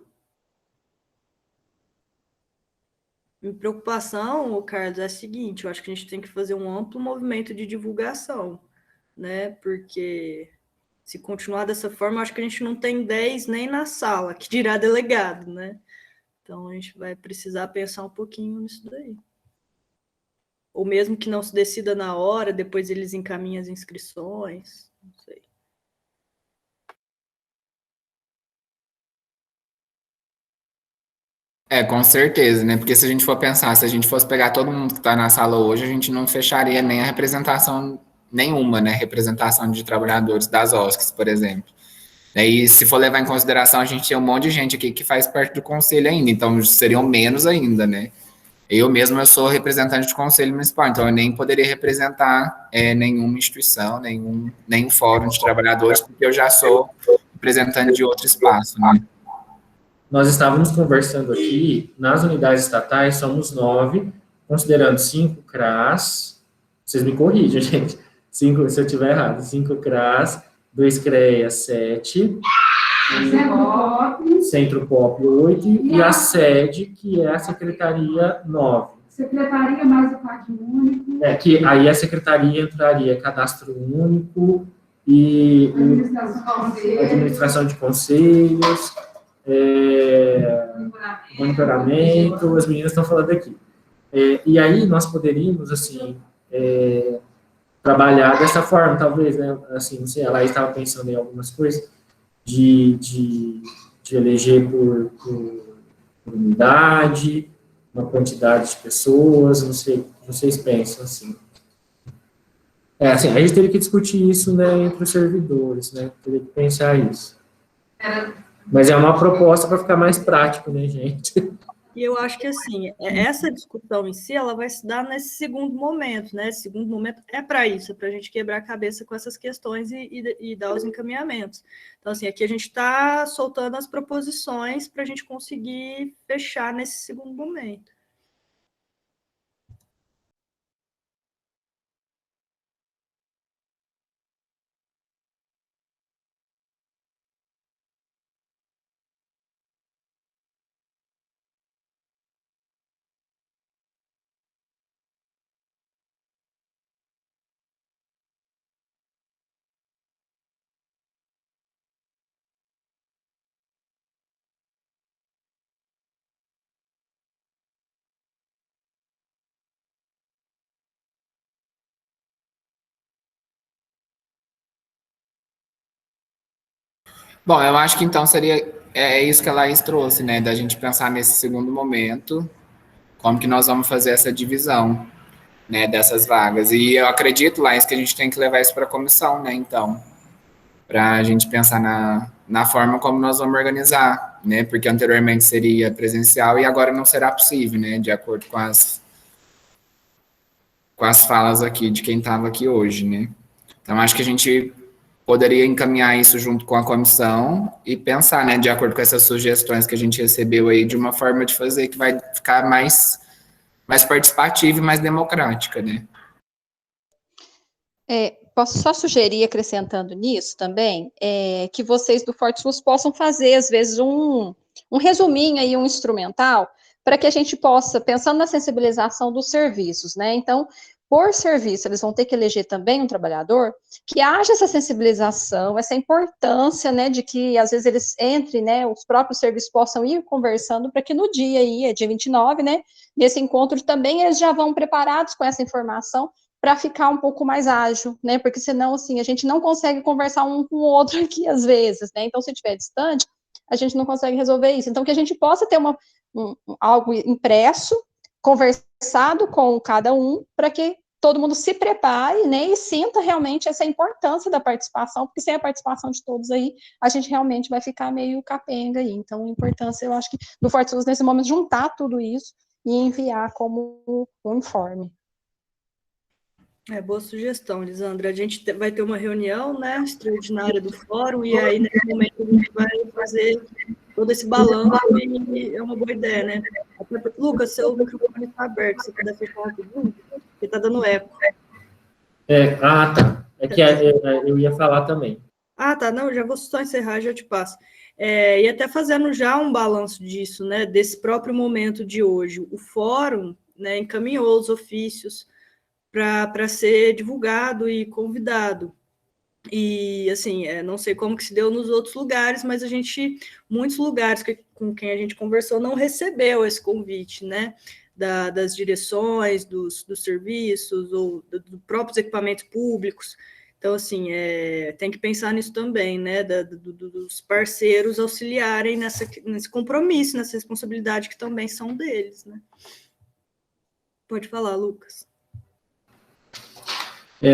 Speaker 1: Minha preocupação, Carlos, é a seguinte: eu acho que a gente tem que fazer um amplo movimento de divulgação, né? Porque se continuar dessa forma, eu acho que a gente não tem 10 nem na sala, que dirá delegado, né? Então, a gente vai precisar pensar um pouquinho nisso daí. Ou mesmo que não se decida na hora, depois eles encaminham as inscrições, não sei.
Speaker 2: Com certeza, né? Porque se a gente for pensar, se a gente fosse pegar todo mundo que está na sala hoje, a gente não fecharia nem a representação nenhuma, né? Representação de trabalhadores das OSCs, por exemplo. E se for levar em consideração, a gente tem um monte de gente aqui que faz parte do conselho ainda, então seriam menos ainda, né? Eu mesmo, eu sou representante de conselho municipal, então eu nem poderia representar nenhuma instituição, nenhum fórum de trabalhadores, porque eu já sou representante de outro espaço, né?
Speaker 6: Nós estávamos conversando aqui, nas unidades estatais somos 9, considerando 5 CRAS, vocês me corrigem, gente, 5, se eu estiver errado, 5 CRAS, 2 CREAS, 7, Centro Pop 8, e a sede, que é a Secretaria 9.
Speaker 7: Secretaria mais o Parque Único.
Speaker 6: Que aí a Secretaria entraria Cadastro Único e administração de conselhos, monitoramento, as meninas estão falando aqui. E aí nós poderíamos, assim, trabalhar dessa forma, talvez, né? Assim, não sei, ela estava pensando em algumas coisas, de eleger por unidade, uma quantidade de pessoas, não sei, vocês pensam assim. Assim, a gente teria que discutir isso, né, entre os servidores, né, teria que pensar isso. Mas é uma proposta para ficar mais prático, né, gente?
Speaker 1: E eu acho que, assim, essa discussão em si, ela vai se dar nesse segundo momento, né? Esse segundo momento é para isso, é para a gente quebrar a cabeça com essas questões e dar os encaminhamentos. Então, assim, aqui a gente está soltando as proposições para a gente conseguir fechar nesse segundo momento.
Speaker 2: Bom, eu acho que então seria isso que a Laís trouxe, né? Da gente pensar nesse segundo momento, como que nós vamos fazer essa divisão, né, dessas vagas. E eu acredito, Laís, que a gente tem que levar isso para a comissão, né? Então, para a gente pensar na forma como nós vamos organizar, né? Porque anteriormente seria presencial e agora não será possível, né? De acordo com as falas aqui de quem estava aqui hoje, né? Então, acho que a gente poderia encaminhar isso junto com a comissão e pensar, né, de acordo com essas sugestões que a gente recebeu aí, de uma forma de fazer que vai ficar mais participativa e mais democrática, né?
Speaker 8: Posso só sugerir, acrescentando nisso também, que vocês do Forte SUS possam fazer, às vezes, um resuminho aí, um instrumental, para que a gente possa, pensando na sensibilização dos serviços, né? Então, por serviço, eles vão ter que eleger também um trabalhador que haja essa sensibilização, essa importância, né, de que às vezes eles entrem, né, os próprios serviços possam ir conversando para que no dia aí, dia 29, né, nesse encontro também eles já vão preparados com essa informação para ficar um pouco mais ágil, né, porque senão, assim, a gente não consegue conversar um com o outro aqui às vezes, né, então se estiver distante, a gente não consegue resolver isso. Então, que a gente possa ter algo impresso, conversado com cada um, para que todo mundo se prepare, né, e sinta realmente essa importância da participação, porque sem a participação de todos aí, a gente realmente vai ficar meio capenga aí. Então, a importância, eu acho que do Forte SUS, nesse momento, juntar tudo isso e enviar como um informe.
Speaker 1: Boa sugestão, Lisandra. A gente vai ter uma reunião, né, extraordinária do fórum, e aí, nesse momento, a gente vai fazer todo esse balanço, e é uma boa ideia, né? Lucas, seu microfone está aberto, você puder fechar rapidinho, porque está dando eco.
Speaker 6: Tá. É que eu ia falar também.
Speaker 1: Tá, não, já vou só encerrar, já te passo. E até fazendo já um balanço disso, né, desse próprio momento de hoje. O fórum, né, encaminhou os ofícios para ser divulgado e convidado. E, assim, não sei como que se deu nos outros lugares, mas muitos lugares com quem a gente conversou não recebeu esse convite, né, das direções, dos serviços, ou dos próprios equipamentos públicos. Então, assim, tem que pensar nisso também, né, dos parceiros auxiliarem nesse compromisso, nessa responsabilidade que também são deles, né. Pode falar, Lucas.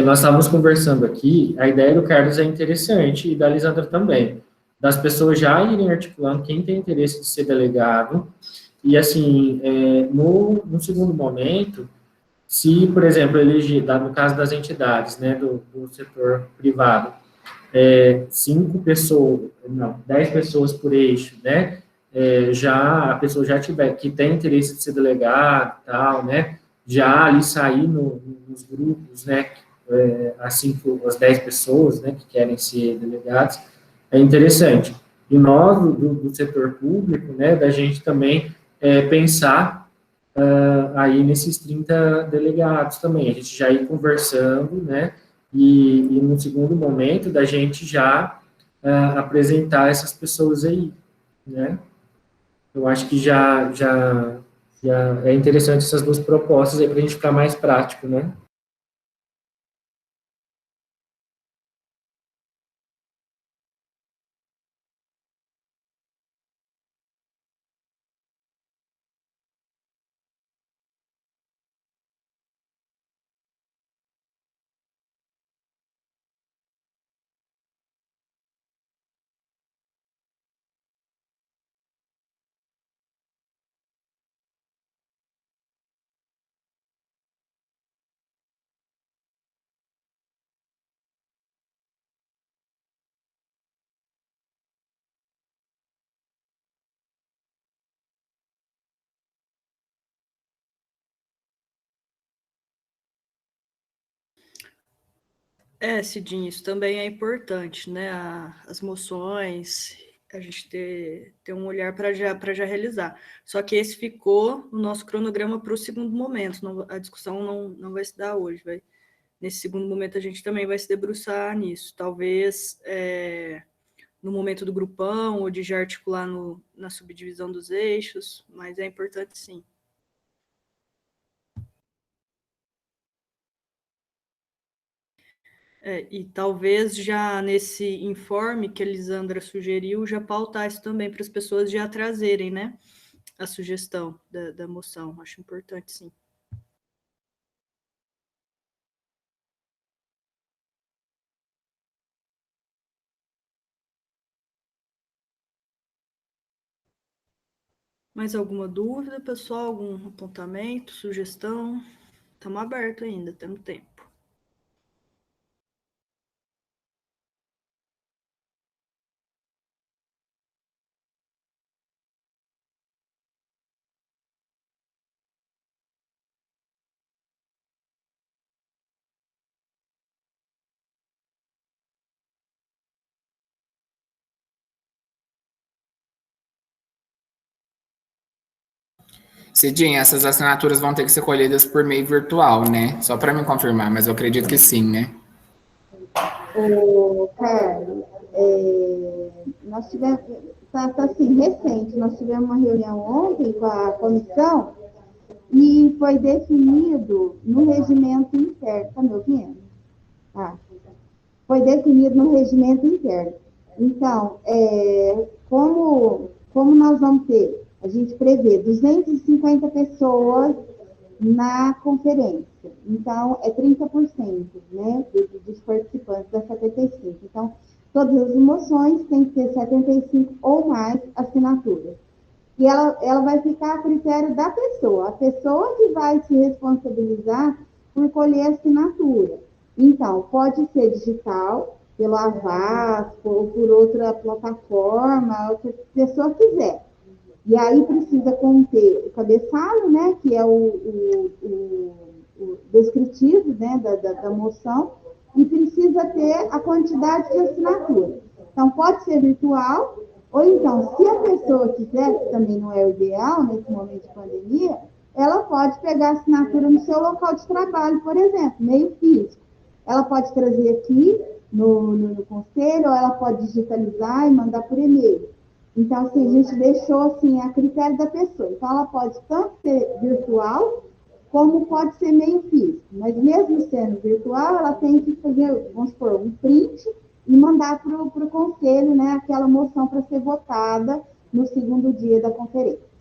Speaker 6: Nós estávamos conversando aqui, a ideia do Carlos é interessante, e da Lisandra também, das pessoas já irem articulando quem tem interesse de ser delegado, e assim, no segundo momento, se, por exemplo, eleger, no caso das entidades, né, do setor privado, 10 pessoas por eixo, né, a pessoa já tiver, que tem interesse de ser delegado e tal, né, já ali sair nos grupos, né, as 10 pessoas, né, que querem ser delegados, é interessante. E nós, do setor público, né, da gente também pensar aí nesses 30 delegados também, a gente já ir conversando, né, e no segundo momento da gente já apresentar essas pessoas aí, né. Eu acho que já é interessante essas duas propostas aí para a gente ficar mais prático, né.
Speaker 1: Cidinho, isso também é importante, né? As moções, a gente ter um olhar para já realizar. Só que esse ficou no nosso cronograma para o segundo momento, a discussão não vai se dar hoje. Nesse segundo momento, a gente também vai se debruçar nisso. Talvez no momento do grupão, ou de já articular na subdivisão dos eixos, mas é importante sim. E talvez já nesse informe que a Lisandra sugeriu, já pautar isso também para as pessoas já trazerem, né, a sugestão da moção. Acho importante, sim. Mais alguma dúvida, pessoal? Algum apontamento, sugestão? Estamos abertos ainda, temos tempo.
Speaker 2: Cidinha, essas assinaturas vão ter que ser colhidas por meio virtual, né? Só para me confirmar, mas eu acredito que sim, né?
Speaker 10: Carlos, nós tivemos, tá assim, recente, nós tivemos uma reunião ontem com a comissão e foi definido no regimento interno. Está me ouvindo? Foi definido no regimento interno. Então, como nós vamos ter? A gente prevê 250 pessoas na conferência. Então, é 30%, né, dos participantes das 75. Então, todas as moções têm que ter 75 ou mais assinaturas. E ela vai ficar a critério da pessoa. A pessoa que vai se responsabilizar por colher a assinatura. Então, pode ser digital, pelo Avaz, ou por outra plataforma, o que a pessoa quiser. E aí precisa conter o cabeçalho, né, que é o descritivo, né, da moção, e precisa ter a quantidade de assinatura. Então, pode ser virtual, ou então, se a pessoa quiser, que também não é o ideal nesse momento de pandemia, ela pode pegar a assinatura no seu local de trabalho, por exemplo, meio físico. Ela pode trazer aqui no conselho, ou ela pode digitalizar e mandar por e-mail. Então, assim, a gente deixou, assim, a critério da pessoa. Então, ela pode tanto ser virtual, como pode ser meio físico. Mas mesmo sendo virtual, ela tem que fazer, vamos supor, um print e mandar para o conselho, né, aquela moção para ser votada no segundo dia da conferência.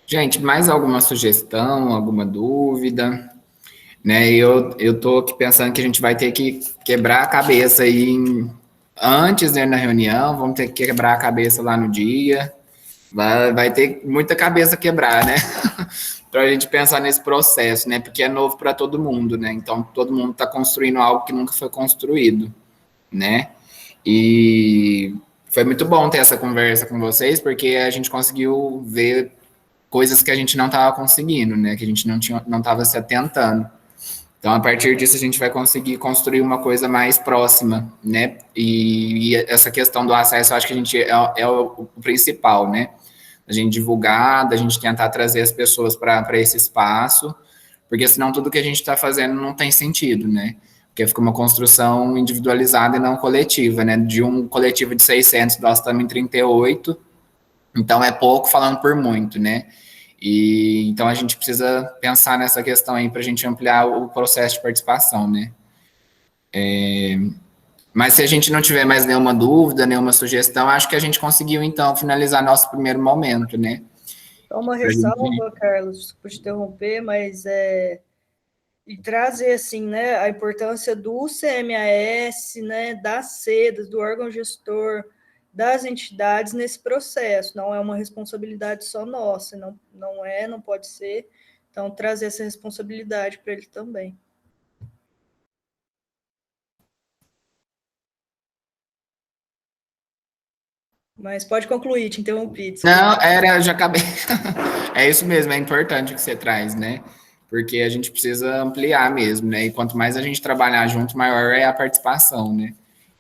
Speaker 2: Gente, mais alguma sugestão, alguma dúvida? Né, eu tô aqui pensando que a gente vai ter que quebrar a cabeça aí antes, né, na reunião, vamos ter que quebrar a cabeça lá no dia, vai ter muita cabeça quebrar, né, para a gente pensar nesse processo, né, porque é novo para todo mundo, né, então todo mundo está construindo algo que nunca foi construído, né, e foi muito bom ter essa conversa com vocês, porque a gente conseguiu ver coisas que a gente não estava conseguindo, né, que a gente não estava se atentando. Então, a partir disso, a gente vai conseguir construir uma coisa mais próxima, né? E essa questão do acesso, eu acho que a gente é o principal, né? A gente divulgar, da gente tentar trazer as pessoas para esse espaço, porque senão tudo que a gente está fazendo não tem sentido, né? Porque fica uma construção individualizada e não coletiva, né? De um coletivo de 600, nós estamos em 38, então é pouco falando por muito, né? E então a gente precisa pensar nessa questão aí para a gente ampliar o processo de participação, né? Mas se a gente não tiver mais nenhuma dúvida, nenhuma sugestão, acho que a gente conseguiu então finalizar nosso primeiro momento, né?
Speaker 1: Só uma ressalva, Carlos, desculpa te interromper, mas e trazer assim, né, a importância do CMAS, né, das SEDAS, do órgão gestor, das entidades nesse processo. Não é uma responsabilidade só nossa, não pode ser. Então, trazer essa responsabilidade para ele também. Mas pode concluir, te interrompi. Desculpa.
Speaker 2: Não, eu já acabei. É isso mesmo, é importante o que você traz, né? Porque a gente precisa ampliar mesmo, né? E quanto mais a gente trabalhar junto, maior é a participação, né?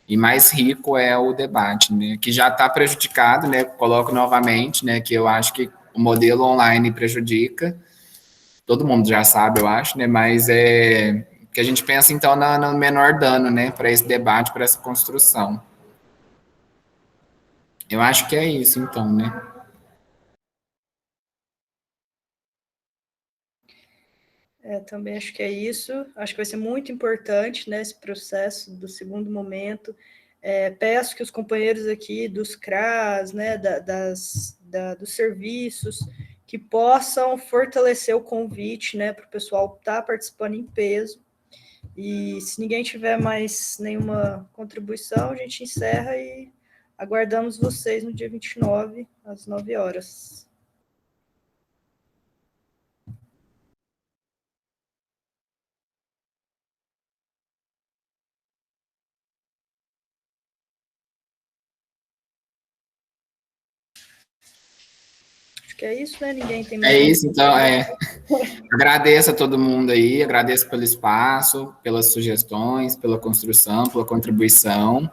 Speaker 2: E mais rico é o debate, né? Que já está prejudicado, né? Coloco novamente, né? Que eu acho que o modelo online prejudica. Todo mundo já sabe, eu acho, né? Mas é que a gente pensa, então, no menor dano, né? Para esse debate, para essa construção. Eu acho que é isso, então, né?
Speaker 1: Também acho que é isso. Acho que vai ser muito importante, né, esse processo do segundo momento. Peço que os companheiros aqui dos CRAS, né, dos serviços, que possam fortalecer o convite, né, para o pessoal estar participando em peso. E se ninguém tiver mais nenhuma contribuição, a gente encerra e aguardamos vocês no dia 29, às 9 horas. Acho que é isso, né? Ninguém tem mais.
Speaker 2: É isso, então, agradeço a todo mundo aí, agradeço pelo espaço, pelas sugestões, pela construção, pela contribuição.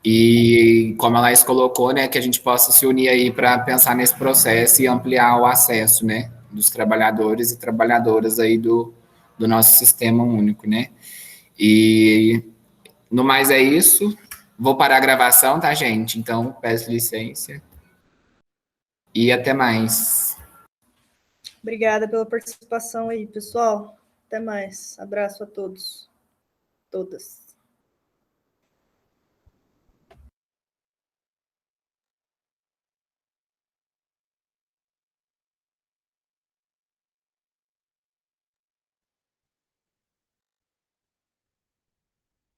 Speaker 2: E como a Laís colocou, né, que a gente possa se unir aí para pensar nesse processo e ampliar o acesso, né, dos trabalhadores e trabalhadoras aí do nosso sistema único, né. E no mais é isso. Vou parar a gravação, tá, gente? Então, peço licença. E até mais.
Speaker 1: Obrigada pela participação aí, pessoal. Até mais. Abraço a todos, todas.